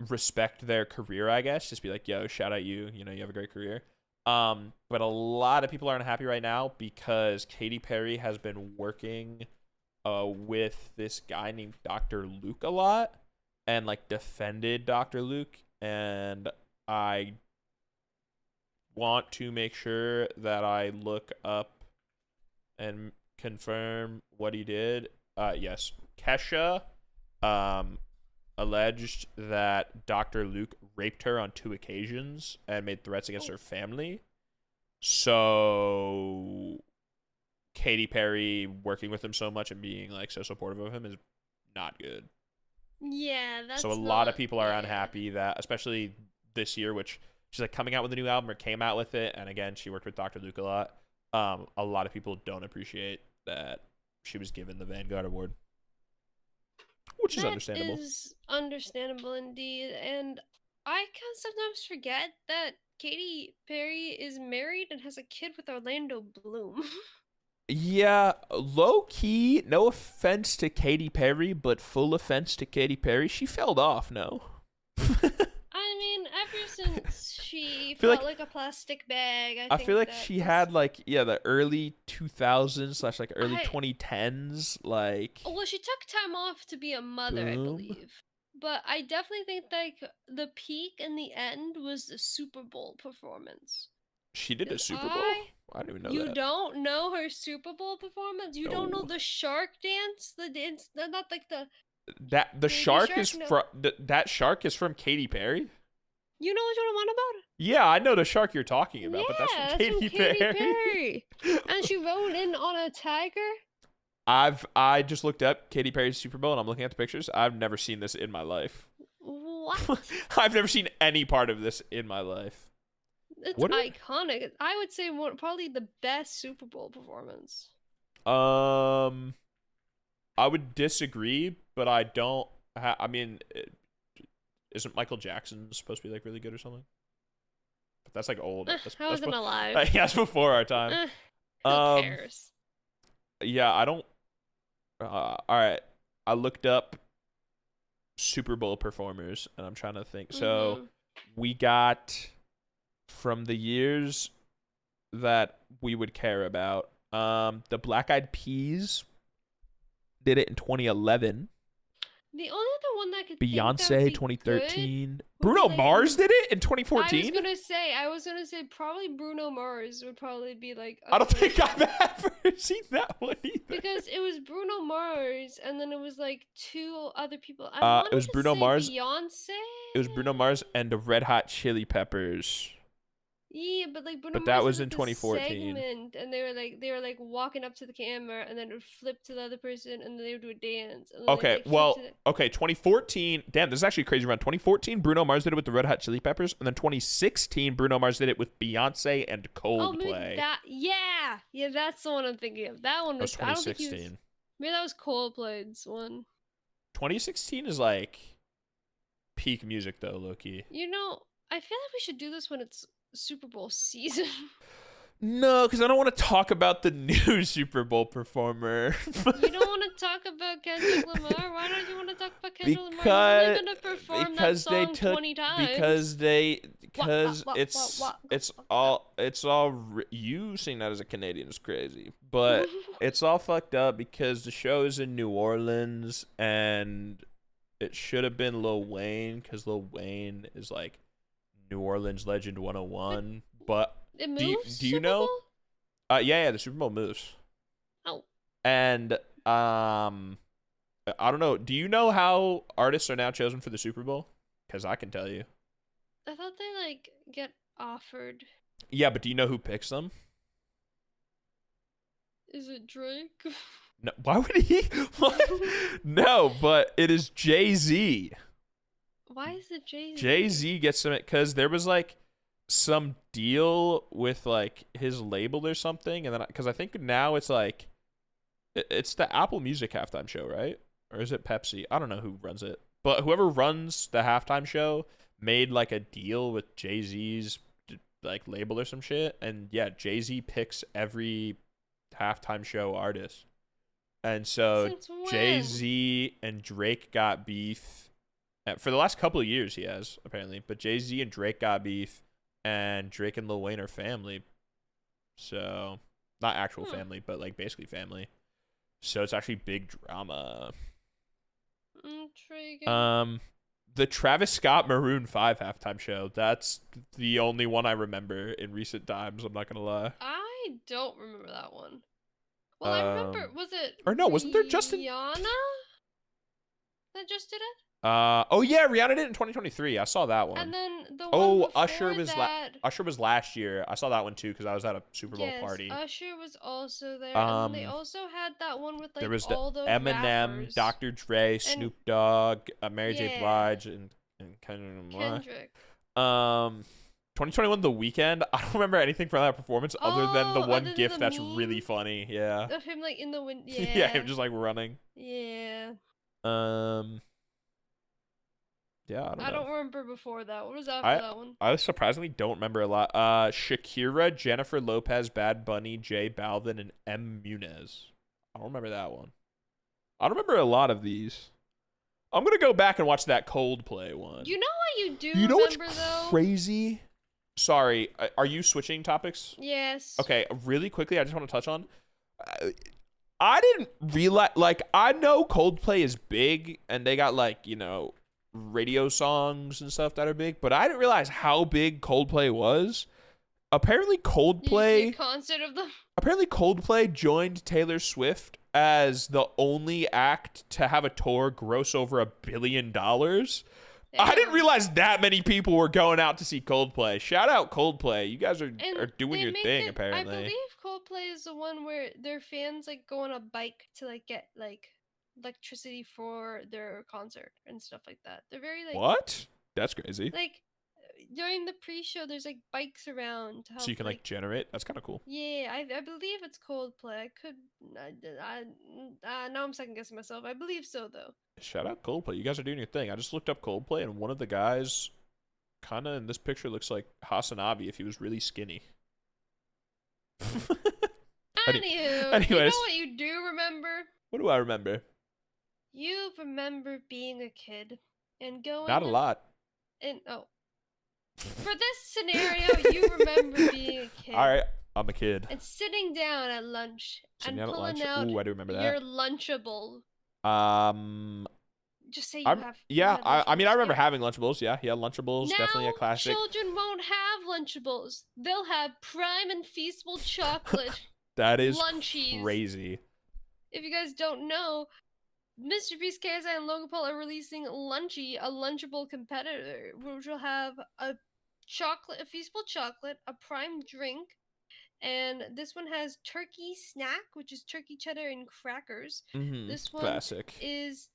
respect their career, I guess. Just be like, yo, shout out you, you have a great career. But a lot of people aren't happy right now because Katy Perry has been working with this guy named Dr. Luke a lot and like defended Dr. Luke, and I want to make sure that I look up and confirm what he did. Yes, Kesha alleged that Dr. Luke raped her on 2 occasions and made threats against her family. So Katy Perry working with him so much and being like so supportive of him is not good. Yeah, that's so a lot of people are unhappy that, especially this year, which she's like coming out with a new album or came out with it, and again she worked with Dr. Luke a lot. A lot of people don't appreciate that she was given the Vanguard Award, which is understandable. That is understandable indeed, and I can sometimes forget that Katy Perry is married and has a kid with Orlando Bloom. Yeah, low key, no offense to Katy Perry, but full offense to Katy Perry, she fell off, no? I mean, ever since she felt like a plastic bag, I feel like she had the early 2000s / like early 2010s, like. Well, she took time off to be a mother, I believe. But I definitely think like the peak and the end was the Super Bowl performance. She did a Super Bowl? I didn't even know that. You don't know her Super Bowl performance? You don't know the shark dance? The dance, not like the. The shark is from that shark is from Katy Perry. You know what I'm on about? Yeah, I know the shark you're talking about, but that's from Katy Perry. And she rode in on a tiger. I just looked up Katy Perry's Super Bowl and I'm looking at the pictures. I've never seen this in my life. What? I've never seen any part of this in my life. It's iconic. I would say probably the best Super Bowl performance. I would disagree, but I don't. I mean, isn't Michael Jackson supposed to be like really good or something? But that's like old. I wasn't alive. That's before our time. Who cares? Yeah, I don't. All right, I looked up Super Bowl performers, and I'm trying to think. So we got from the years that we would care about. The Black Eyed Peas did it in 2011. The only other one that I could think that would Beyonce be good 2013. would be Bruno like Mars did it in I 2014? was gonna say probably Bruno Mars would probably be like a I don't think good I've ever seen that one either. because it was Bruno Mars and then it was like two other people. I It was wanted to Bruno say Mars. Beyonce. It was Bruno Mars and the Red Hot Chili Peppers. Yeah, but like Bruno But that Mars was was in like this 2014. segment, and they were like walking up to the camera, and then it would flip to the other person, and then they would do a dance, and then they would Okay, like flip to well, okay, 2014. Damn, this is actually crazy around 2014. Bruno Mars did it with the Red Hot Chili Peppers, and then 2016, Bruno Mars did it with Beyonce and oh maybe Coldplay. that yeah that's the one I'm thinking of. That one That was was I don't think he was 2016. maybe that was Coldplay's one. 2016 is like peak music though, Loki. You know, I feel like we should do this when it's Super Bowl season. No, because I don't want to talk about the new Super Bowl performer. You don't want to talk about Kendrick Lamar? Why don't you want to talk about Kendrick Lamar? He's only gonna perform that song 20 times. Because it's all you seeing that as a Canadian is crazy, but it's all fucked up because the show is in New Orleans and it should have been Lil Wayne because Lil Wayne is like New Orleans Legend 101, but It moves. do you Super know? Bowl? Yeah, the Super Bowl moves. Oh. And I don't know. Do you know how artists are now chosen for the Super Bowl? Because I can tell you. I thought they like get offered. Yeah, but do you know who picks them? Is it Drake? No, why would he? What? No, but it is Jay-Z. Why is it Jay-Z? Jay-Z gets them because there was like some deal with like his label or something, and then because I think now it's like it's the Apple Music halftime show, right? Or is it Pepsi? I don't know who runs it, but whoever runs the halftime show made like a deal with Jay-Z's like label or some shit, and yeah, Jay-Z picks every halftime show artist, and so Since when? Jay-Z and Drake got beef. For the last couple of years, he has apparently, but Jay-Z and Drake got beef, and Drake and Lil Wayne are family, so not actual family, but like basically family. So it's actually big drama. Intriguing. The Travis Scott Maroon 5 halftime show. That's the only one I remember in recent times. I'm not gonna lie. I don't remember that one. Well, I remember. Was it? Or no, wasn't there Justin? Rihanna that just did it? Oh yeah, Rihanna did it in 2023. I saw that one. And then the one before Usher was that. Usher was last year. I saw that one too because I was at a Super Bowl Yes, party. Usher was also there, and then they also had that one with like there was all those Eminem, rappers. Dr. Dre, Snoop Dogg, Mary J. Blige, and Kendrick. 2021 The Weeknd. I don't remember anything from that performance other than the one gif that's really meme funny. Yeah. of him like in the wind. Yeah. Yeah, him just like running. Yeah. Yeah, I don't remember before that. What was after that one? I surprisingly don't remember a lot. Shakira, Jennifer Lopez, Bad Bunny, J Balvin, and M Munez. I don't remember that one. I don't remember a lot of these. I'm gonna go back and watch that Coldplay one. You know what you do You know remember what's though? crazy? Sorry, are you switching topics? Yes. Okay, really quickly, I just want to touch on. I didn't realize, like, I know Coldplay is big, and they got like radio songs and stuff that are big, but I didn't realize how big Coldplay was. Apparently Did you see a concert of them? Apparently Coldplay joined Taylor Swift as the only act to have a tour gross over $1 billion. Damn. I didn't realize that many people were going out to see Coldplay. Shout out Coldplay. You guys are doing your thing, apparently. I believe Coldplay is the one where their fans like go on a bike to like get like electricity for their concert and stuff like that. They're very like What? That's crazy. Like during the pre-show, there's like bikes around to help. So you can like generate. That's kind of cool. Yeah, I believe it's Coldplay. I could. Now I'm second guessing myself. I believe so though. Shout out Coldplay. You guys are doing your thing. I just looked up Coldplay, and one of the guys, kind of in this picture, looks like Hasanabi if he was really skinny. Anyways, you know what you do remember? What do I remember? You remember being a kid and going. Not a lot. And for this scenario, you remember being a kid. All right, I'm a kid. And sitting down at lunch and pulling out Ooh, I do remember that. your Lunchable. Just say I'm you yeah. had I mean, I Lunchables. remember Yeah. having Lunchables. Yeah, Lunchables, definitely Now a classic. children won't have Lunchables. They'll have Prime and Feastable chocolate That is Lunchies. crazy. If you guys don't know, Mr. Beast, KSI, and Logan Paul are releasing Lunchy, a Lunchable competitor, which will have a Feastable chocolate, a Prime drink, and this one has turkey snack, which is turkey cheddar and crackers. This one Classic. is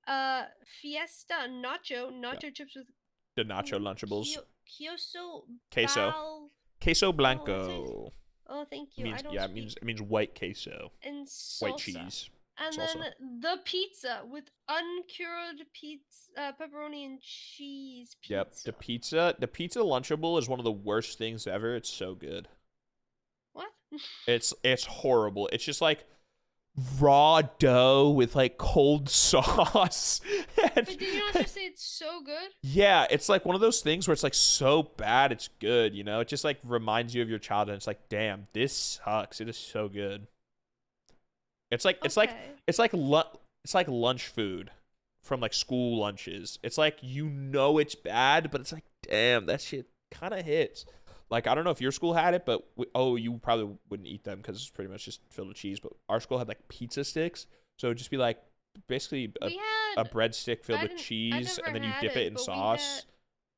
Fiesta nacho chips with The nacho Lunchables. queso Queso. Queso what's it? blanco. Oh, thank It you. I means don't speak. it means white queso. And White salsa. cheese. And Salsa. then the pizza with uncured pizza, pepperoni and cheese pizza. Yep. The pizza Lunchable is one of the worst things ever. It's so good. What? It's horrible. It's just like raw dough with like cold sauce. But did you not just say it's so good? Yeah, it's like one of those things where it's like so bad it's good, you know? It just like reminds you of your childhood. It's like, damn, this sucks. It is so good. It's like it's like lunch food from like school lunches. It's like you know it's bad, but it's like, damn, that shit kind of hits. Like, I don't know if your school had it, but you probably wouldn't eat them because it's pretty much just filled with cheese. But our school had like pizza sticks, so it'd just be like basically a breadstick filled with cheese, and then you dip it in sauce.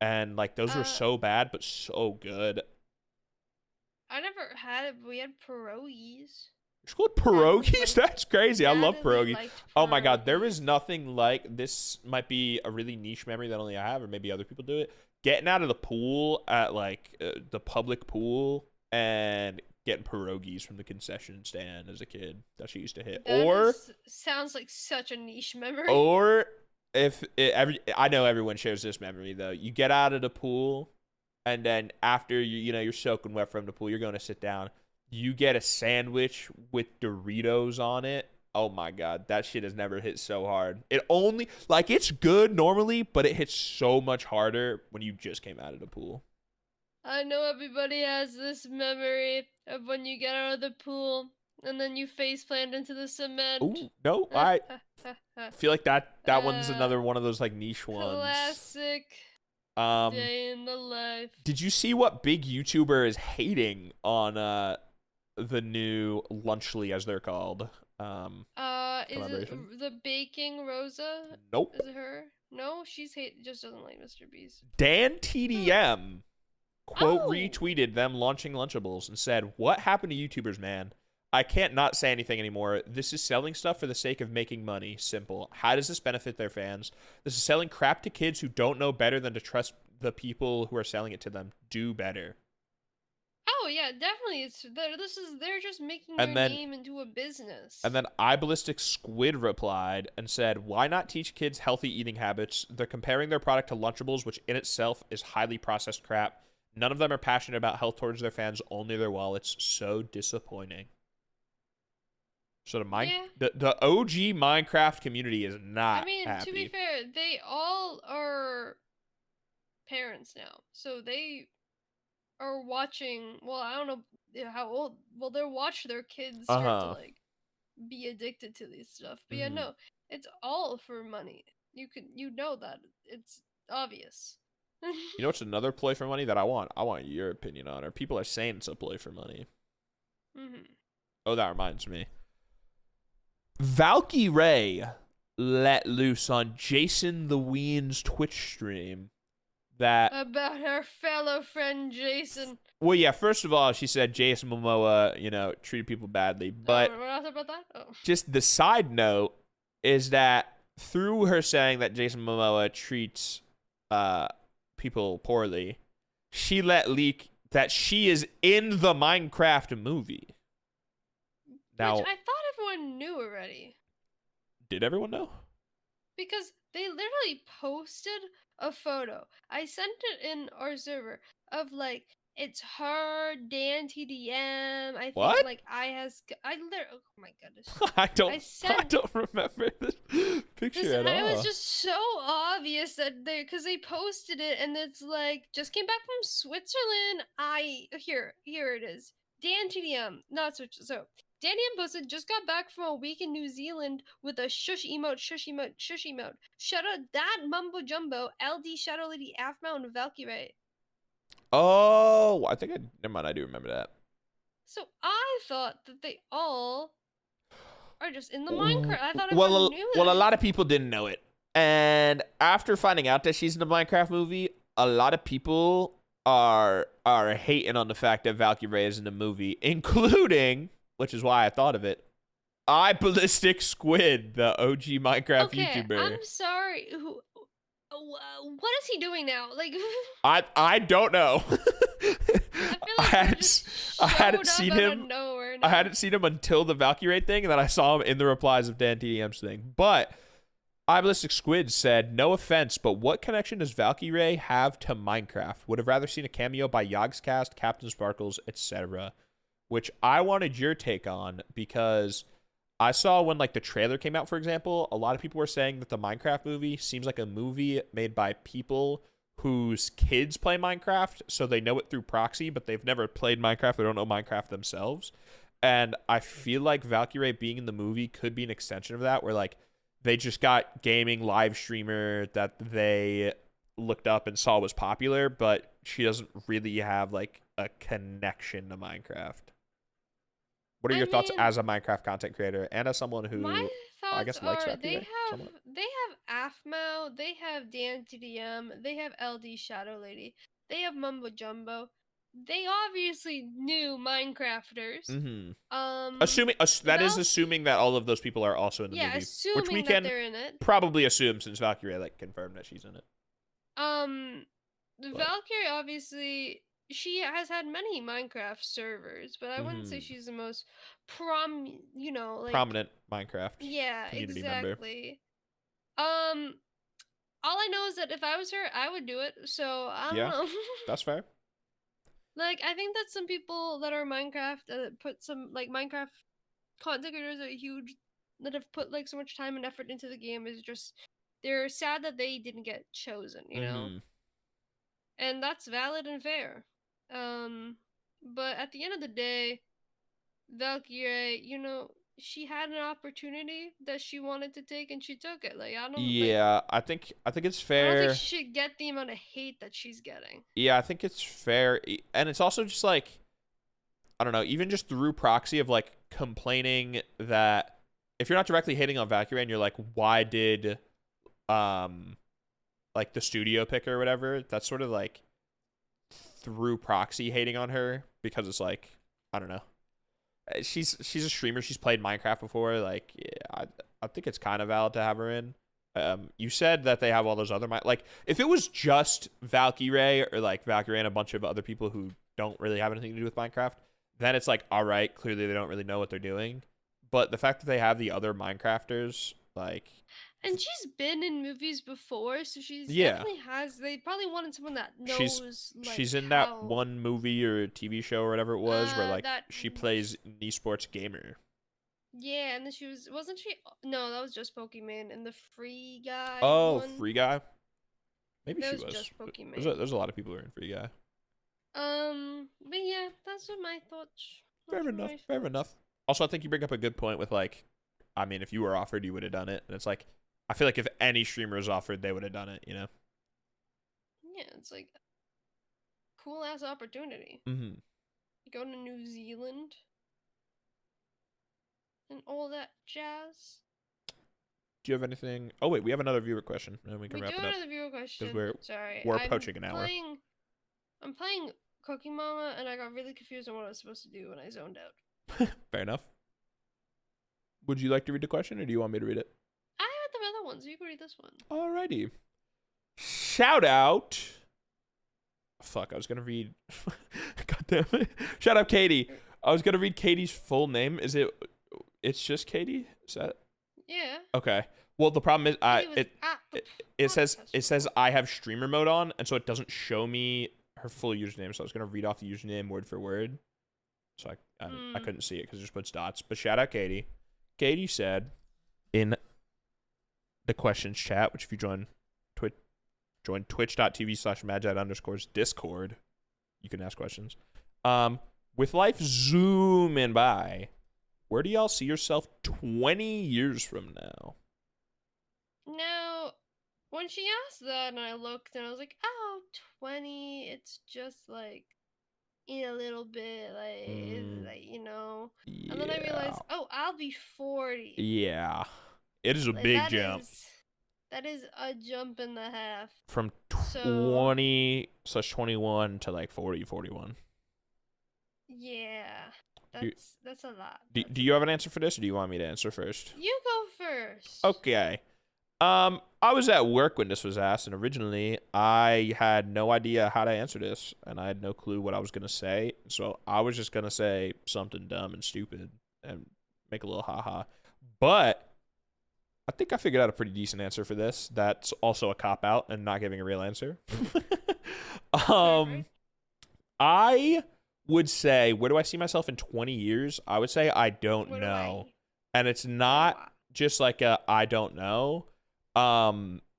And like those were so bad, but so good. I never had it, but we had pierogies. Your school had pierogies? That's crazy. I love pierogies. Oh my god, there is nothing like this. Might be a really niche memory that only I have, or maybe other people do it. Getting out of the pool at like the public pool and getting pierogies from the concession stand as a kid. That shit used to hit. Sounds like such a niche memory. Or I know everyone shares this memory though. You get out of the pool, and then after you're soaking wet from the pool, you're going to sit down. You get a sandwich with Doritos on it. Oh my god, that shit has never hit so hard. It only, like, it's good normally, but it hits so much harder when you just came out of the pool. I know everybody has this memory of when you get out of the pool and then you face plant into the cement. Ooh, no, I feel like that one's another one of those like niche ones. Classic day in the life. Did you see what big YouTuber is hating on the new Lunchly, as they're called? Is it the Baking Rosa? Nope. Is it her? No, just doesn't like Mr. Beast. Dan TDM quote retweeted them launching Lunchables and said, "What happened to YouTubers, man? I can't not say anything anymore. This is selling stuff for the sake of making money. Simple. How does this benefit their fans? This is selling crap to kids who don't know better than to trust the people who are selling it to them. Do better." Oh yeah, definitely. They're just making their name into a business. And then iBallistic Squid replied and said, "Why not teach kids healthy eating habits? They're comparing their product to Lunchables, which in itself is highly processed crap. None of them are passionate about health towards their fans, only their wallets. So disappointing." So the OG Minecraft community is not happy. To be fair, they all are parents now, so they are watching. Well, I don't know how old. Well, they'll watch their kids start to like be addicted to these stuff. But yeah, no, it's all for money. You know that it's obvious. You know what's another ploy for money that I want? I want your opinion on it. People are saying it's a ploy for money. Oh, that reminds me. Valky Ray let loose on Jason the Ween's Twitch stream that about her fellow friend Jason. Well, yeah, first of all, she said Jason Momoa, treated people badly. But what else about that? Just the side note is that through her saying that Jason Momoa treats people poorly, she let leak that she is in the Minecraft movie. Now, which I thought everyone knew already. Did everyone know? Because they literally posted a photo. I sent it in our server of like it's her, Dan TDM. I think like oh my goodness. I don't remember this picture at all. It was just so obvious that because they posted it and it's like just came back from Switzerland. Here it is. Dan TDM, not Switzerland. So Danny M posted, just got back from a week in New Zealand with a shush emote, shush emote, shush emote. Shout out that Mumbo Jumbo, LD Shadow Lady, Aphmau, and Valkyrie. Oh, I think never mind. I do remember that. So I thought that they all are just in the Ooh. Minecraft. I thought everyone knew Well, a that. lot of people didn't know it. And after finding out that she's in the Minecraft movie, a lot of people are hating on the fact that Valkyrie is in the movie, including, which is why I thought of it, Ballistic Squid, the OG Minecraft Okay, YouTuber. I'm sorry. What is he doing now? Like, I don't know. I feel like I hadn't seen him. Out of nowhere now. I hadn't seen him until the Valkyrie thing, and then I saw him in the replies of Dan TDM's thing. But Ballistic Squid said, no offense, but what connection does Valkyrie have to Minecraft? Would have rather seen a cameo by Yogscast, Captain Sparkles, etc. Which I wanted your take on, because I saw when like the trailer came out, for example, a lot of people were saying that the Minecraft movie seems like a movie made by people whose kids play Minecraft, so they know it through proxy, but they've never played Minecraft. They don't know Minecraft themselves. And I feel like Valkyrie being in the movie could be an extension of that, where like they just got gaming live streamer that they looked up and saw was popular, but she doesn't really have like a connection to Minecraft. What are your thoughts as a Minecraft content creator and as someone who I guess likes Valkyrie? They have Aphmau, they have Dan TDM, they have LD Shadow Lady, they have Mumbo Jumbo. They obviously knew Minecrafters. Mm-hmm. Assuming that all of those people are also in the movie, assuming which we that can they're in it. Probably assume since Valkyrie like confirmed that she's in it. Valkyrie obviously, she has had many Minecraft servers, but I wouldn't say she's the most prominent Minecraft. Yeah, community exactly. Member. All I know is that if I was her, I would do it. So I don't know. That's fair. Like, I think that some people that are Minecraft put some like Minecraft content creators that are huge that have put like so much time and effort into the game is just they're sad that they didn't get chosen, you know. And that's valid and fair. But at the end of the day, Valkyrie, you know, she had an opportunity that she wanted to take and she took it. Like, I don't I think it's fair. I don't think she should get the amount of hate that she's getting. Yeah, I think it's fair. And it's also just like, I don't know, even just through proxy of like complaining that if you're not directly hating on Valkyrie and you're like, why did like the studio pick her or whatever, that's sort of like through proxy hating on her, because it's like, I don't know, she's a streamer, she's played Minecraft before, like yeah, I think it's kind of valid to have her in. You said that they have all those other like if it was just Valkyrie or like Valkyrie and a bunch of other people who don't really have anything to do with Minecraft, then it's like, all right, clearly they don't really know what they're doing. But the fact that they have the other Minecrafters, like, and she's been in movies before, so she's definitely has. They probably wanted someone that knows. She's in that one movie or TV show or whatever it was where like she plays an esports gamer. Yeah, and then wasn't she? No, that was just Pokemon and the Free Guy. Oh, Free Guy. Maybe that she was. Just Pokemon. There's a lot of people who are in Free Guy. But yeah, that's what my thoughts. Fair enough. Also, I think you bring up a good point with like, I mean, if you were offered, you would have done it, and it's like, I feel like if any streamer was offered, they would have done it, you know? Yeah, it's like cool ass opportunity. Mm-hmm. Go to New Zealand and all that jazz. Do you have anything? Oh wait, we have another viewer question, and we can wrap it up. We do another viewer question. We're approaching an hour. I'm playing Cookie Mama, and I got really confused on what I was supposed to do, and I zoned out. Fair enough. Would you like to read the question, or do you want me to read it? I read the other one, so you can read this one. Alrighty. Shout out. Fuck, I was gonna read. God damn it. Shout out Katie. I was gonna read Katie's full name. It's just Katie? Is that? Yeah. Okay. Well, the problem is, it says I have streamer mode on, and so it doesn't show me her full username. So I was gonna read off the username word for word. So I couldn't see it because it just puts dots. But shout out Katie. Katie said in the questions chat, which if you join twitch.tv/Magi_Discord, you can ask questions. With life zooming by, Where do y'all see yourself 20 years from now? Now, when she asked that, and I looked, and I was like, oh, 20, it's just like in a little bit, like, it's Mm, like, you know. And then I yeah. realized, oh, I'll be 40. Yeah. It is a Like, big jump that is a jump and a half. from So, 20/21 to like 40, 41. yeah, Do, that's a lot. do That's a you have an lot. answer for this, or do you want me to answer first? You go first. Okay. I was at work when this was asked, and originally I had no idea how to answer this, and I had no clue what I was gonna say. So I was just gonna say something dumb and stupid and make a little haha. But I think I figured out a pretty decent answer for this. That's also a cop out and not giving a real answer. um, Perfect. I would say, where do I see myself in 20 years? I would say I don't What do know. I? And it's What do not I? just like a I don't know.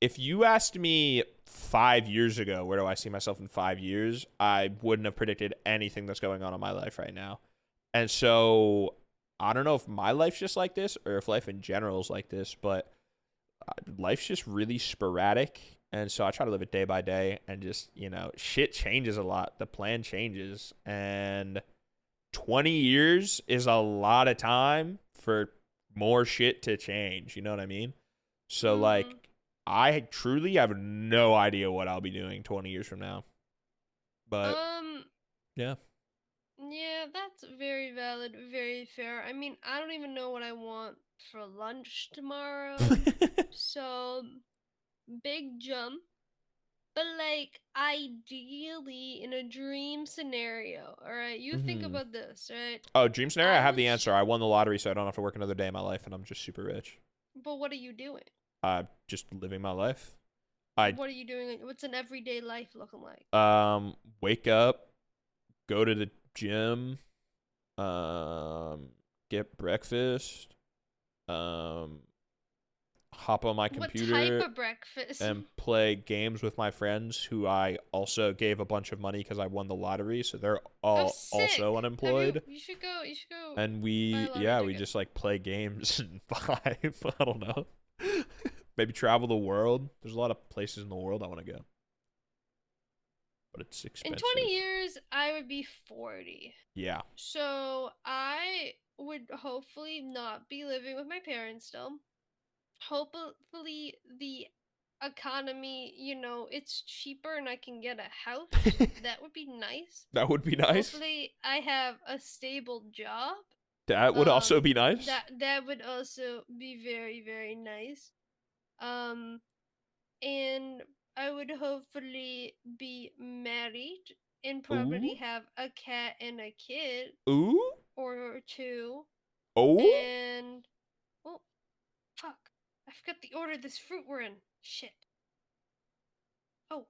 If you asked me 5 years ago, where do I see myself in 5 years? I wouldn't have predicted anything that's going on in my life right now. And so I don't know if my life's just like this or if life in general is like this, but life's just really sporadic. And so I try to live it day by day and just, shit changes a lot. The plan changes. And 20 years is a lot of time for more shit to change. You know what I mean? So, Mm-hmm. like, I truly have no idea what I'll be doing 20 years from now. But, Um, yeah. yeah, that's very valid, very fair. I mean, I don't even know what I want for lunch tomorrow. So, big jump. But like ideally in a dream scenario, all right? You think hmm about this, right? Oh, dream scenario? I I have would the answer. I won the lottery, so I don't have to work another day in my life, and I'm just super rich. but what are you doing? Just living my life. I What are you doing? What's an everyday life looking like? wake up, go to the gym, um, get breakfast, um, hop on my What type computer of breakfast? and play games with my friends who I also gave a bunch of money because I won the lottery, so they're Oh, all also sick. Have you unemployed. you should go And buy a lottery we ticket. just like play games and vibe. I don't know. Maybe travel the world. There's a lot of places in the world I want to go, but it's In expensive. 20 years, I would be 40. Yeah. So I would hopefully not be living with my parents still. Hopefully the economy, it's cheaper and I can get a house. That would be nice. That would be nice. Hopefully I have a stable job. That would also be nice. That would also be very, very nice. Um and I would hopefully be married and Ooh. probably have a cat and a kid Ooh. or two. Oh. And oh, fuck. I forgot the order this fruit we're in. Shit. Oh,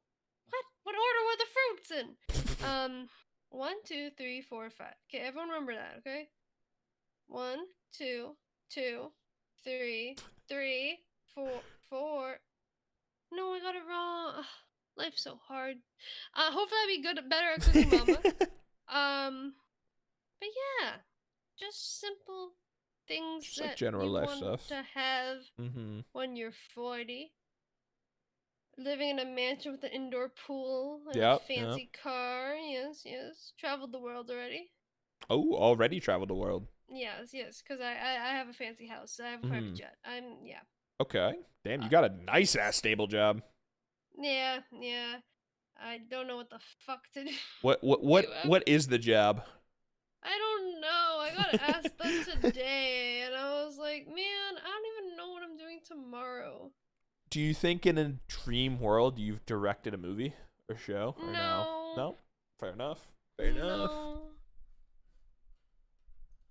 what? What order were the fruits in? One, two, three, four, five. Okay, everyone remember that, okay? One, two, two, three, three, four, four. No, I got it wrong. Ugh, life's so hard. Hopefully I'll be better at Cookie Mama. Um, but yeah, just simple things Just like that general you life want stuff. to have Mm-hmm. when you're 40. Living in a mansion with an indoor pool and a Yep. Yep. fancy car. Yes, yes. Traveled the world already. Oh, already traveled the world. Yes, yes. Because I have a fancy house. I have a private Mm-hmm. jet. Yeah. Okay. Damn, you Uh, got a nice ass stable job. yeah, yeah. I don't know what the fuck to do, What what do what what after. is the job? I don't know. I got asked that today, and I was like, man, I don't even know what I'm doing tomorrow. Do you think in a dream world you've directed a movie or show or no? No, No? Fair enough. Fair enough. no,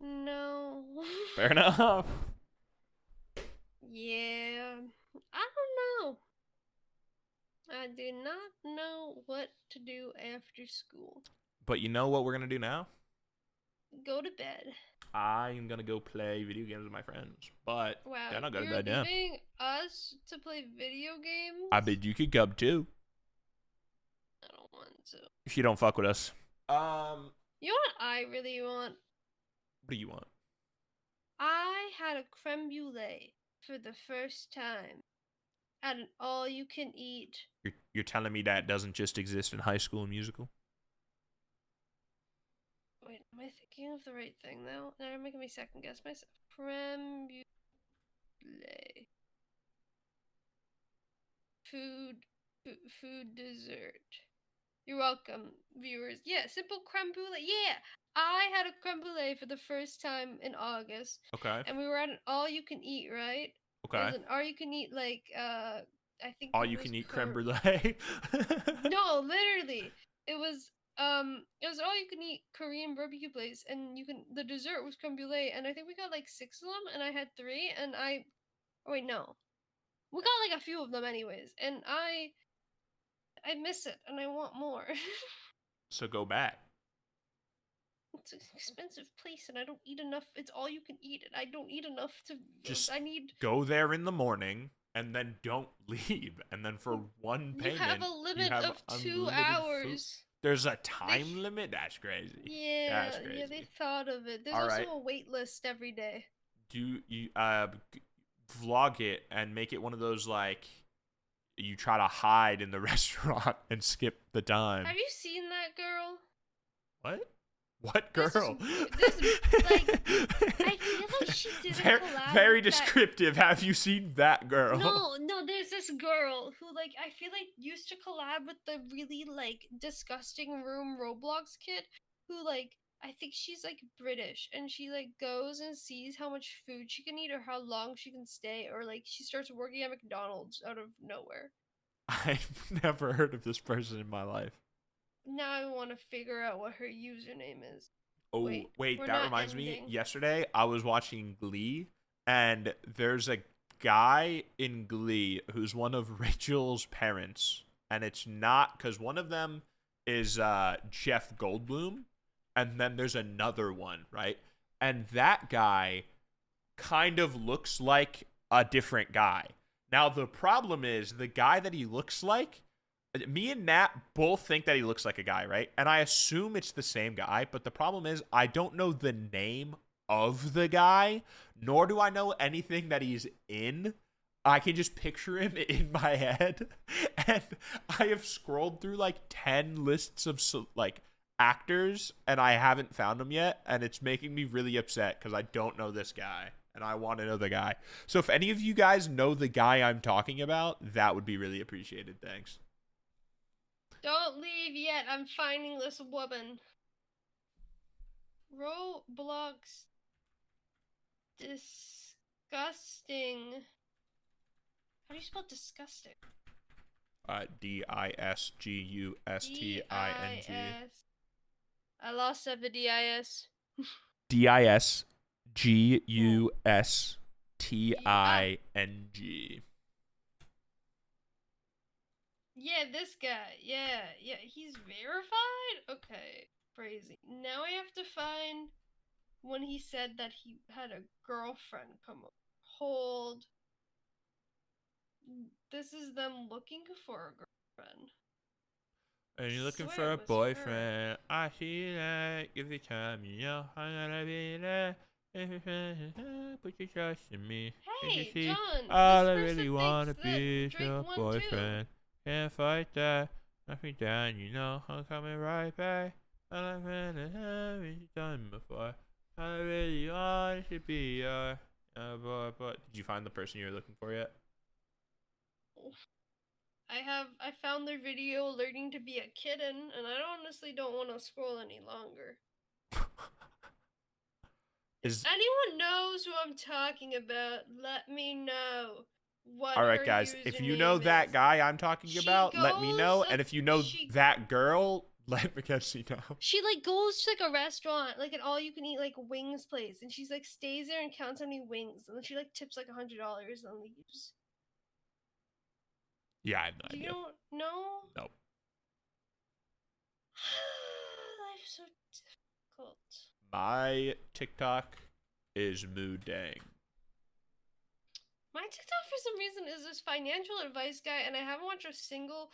no. Fair enough. Yeah, I don't know. I do not know what to do after school. But you know what we're gonna do now? Go to bed. I'm gonna go play video games with my friends. But Wow, they're not gonna you're bed down. leaving us to play video I games? bet you could come too. I don't want to. If you don't fuck with us. You know what I really want? What do you want? had a creme brulee for the first time at an all-you-can-eat. You're telling me that doesn't just exist in High School Musical? Wait, am I thinking of the right thing though? Now you're making me second guess myself. Creme brulee. Food, food dessert. You're welcome, viewers. Yeah, simple creme brulee. Yeah, I had a creme brulee for the first time in August, Okay. and we were at an all-you-can-eat, right? It was Okay. an all-you-can-eat, like, I think All it you was can eat creme brulee. No, literally, it was it was all you can eat Korean barbecue place, and the dessert was creme brulee, and I think we got like 6 of them, and I had 3, and oh wait, no, we got like a few of them anyways, and I miss it, and I want more. So go back. It's an expensive place, and I don't eat enough. It's all you can eat, and I don't eat enough to. Just I need. go there in the morning and then don't leave. And then for one You have payment, a you limit have of two unlimited food. hours. There's a They, time limit? That's crazy. yeah, That's yeah, they crazy. thought of it. There's All also right. a wait list every day. Do you vlog it and make it one of those like you try to hide in the restaurant and skip the time? Have you seen that girl? What? What This is girl? like, I feel like she did a collab very with that. descriptive. Have you seen that girl? No, there's this girl who, like, I feel like used to collab with the really, like, disgusting room Roblox kid who, like, I think she's, like, British, and she, like, goes and sees how much food she can eat or how long she can stay, or, like, she starts working at McDonald's out of nowhere. I've never heard of this person in my life. Now I want to figure out what her username is. Oh, wait, that reminds me. Yesterday, I was watching Glee, and there's a guy in Glee who's one of Rachel's parents. And it's not, because one of them is Jeff Goldblum, and then there's another one, right? And that guy kind of looks like a different guy. Now, the problem is, the guy that he looks like, me and Nat both think that he looks like a guy, right? And I assume it's the same guy, but the problem is I don't know the name of the guy, nor do I know anything that he's in. I can just picture him in my head. And I have scrolled through like 10 lists of like actors, and I haven't found him yet, and it's making me really upset because I don't know this guy. And I want to know the guy. So if any of you guys know the guy I'm talking about, that would be really appreciated. Thanks. Don't leave yet. I'm finding this woman. Roblox. Disgusting. How do you spell disgusting? Disgusting. I lost at the DIS. Disgusting. Yeah, this guy. Yeah, he's verified? Okay, crazy. Now I have to find when he said that he had a girlfriend come up. Hold. This is them looking for a girlfriend. And you're looking for a boyfriend. I feel like every time you know I'm gonna be there. Put your trust in me. Hey, John. All I really wanna be is your boyfriend. Can't fight that. Knock me down, you know I'm coming right back. And I'm gonna have it done before. I really want to be your boy. But did you find the person you were looking for yet? I found their video learning to be a kitten, and I honestly don't want to scroll any longer. If anyone knows who I'm talking about, let me know. All right, guys, if you know that guy I'm talking about, let me know. And if you know that girl, let Mckenzie know. She, like, goes to, like, a restaurant, like, an all-you-can-eat, like, wings place. And she's, like, stays there and counts how many wings. And then she, like, tips, like, $100 and leaves. Yeah, I have no idea. You don't know? Nope. Life's so difficult. My TikTok is Moo Deng. My TikTok, for some reason, is this financial advice guy, and I haven't watched a single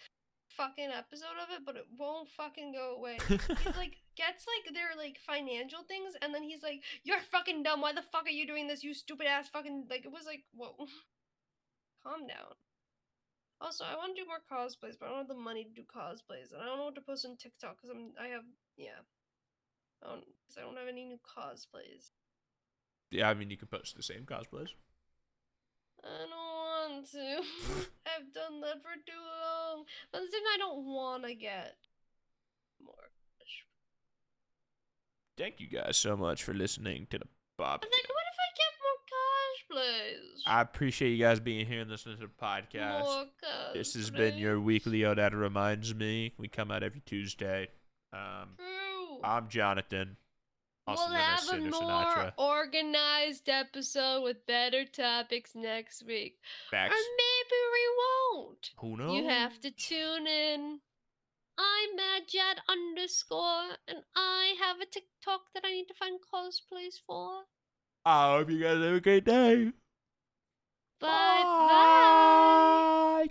fucking episode of it, but it won't fucking go away. He's like gets like their like financial things, and then he's like, "You're fucking dumb. Why the fuck are you doing this? You stupid ass fucking like." It was like, whoa, calm down. Also, I want to do more cosplays, but I don't have the money to do cosplays, and I don't know what to post on TikTok because I don't have any new cosplays. Yeah, I mean, you can post the same cosplays. I don't want to. I've done that for too long. But the thing I don't want to get more. Thank you guys so much for listening to the Bob. But then what if I get more cosplays? I appreciate you guys being here and listening to the podcast. More cosplays. This has been your weekly Oh That Reminds Me. We come out every Tuesday. True. I'm Jonathan. We'll have a more organized episode with better topics next week. Facts. Or maybe we won't. Who knows? You have to tune in. I'm Madjad _ and I have a TikTok that I need to find cosplays for. I hope you guys have a great day. Bye. Bye.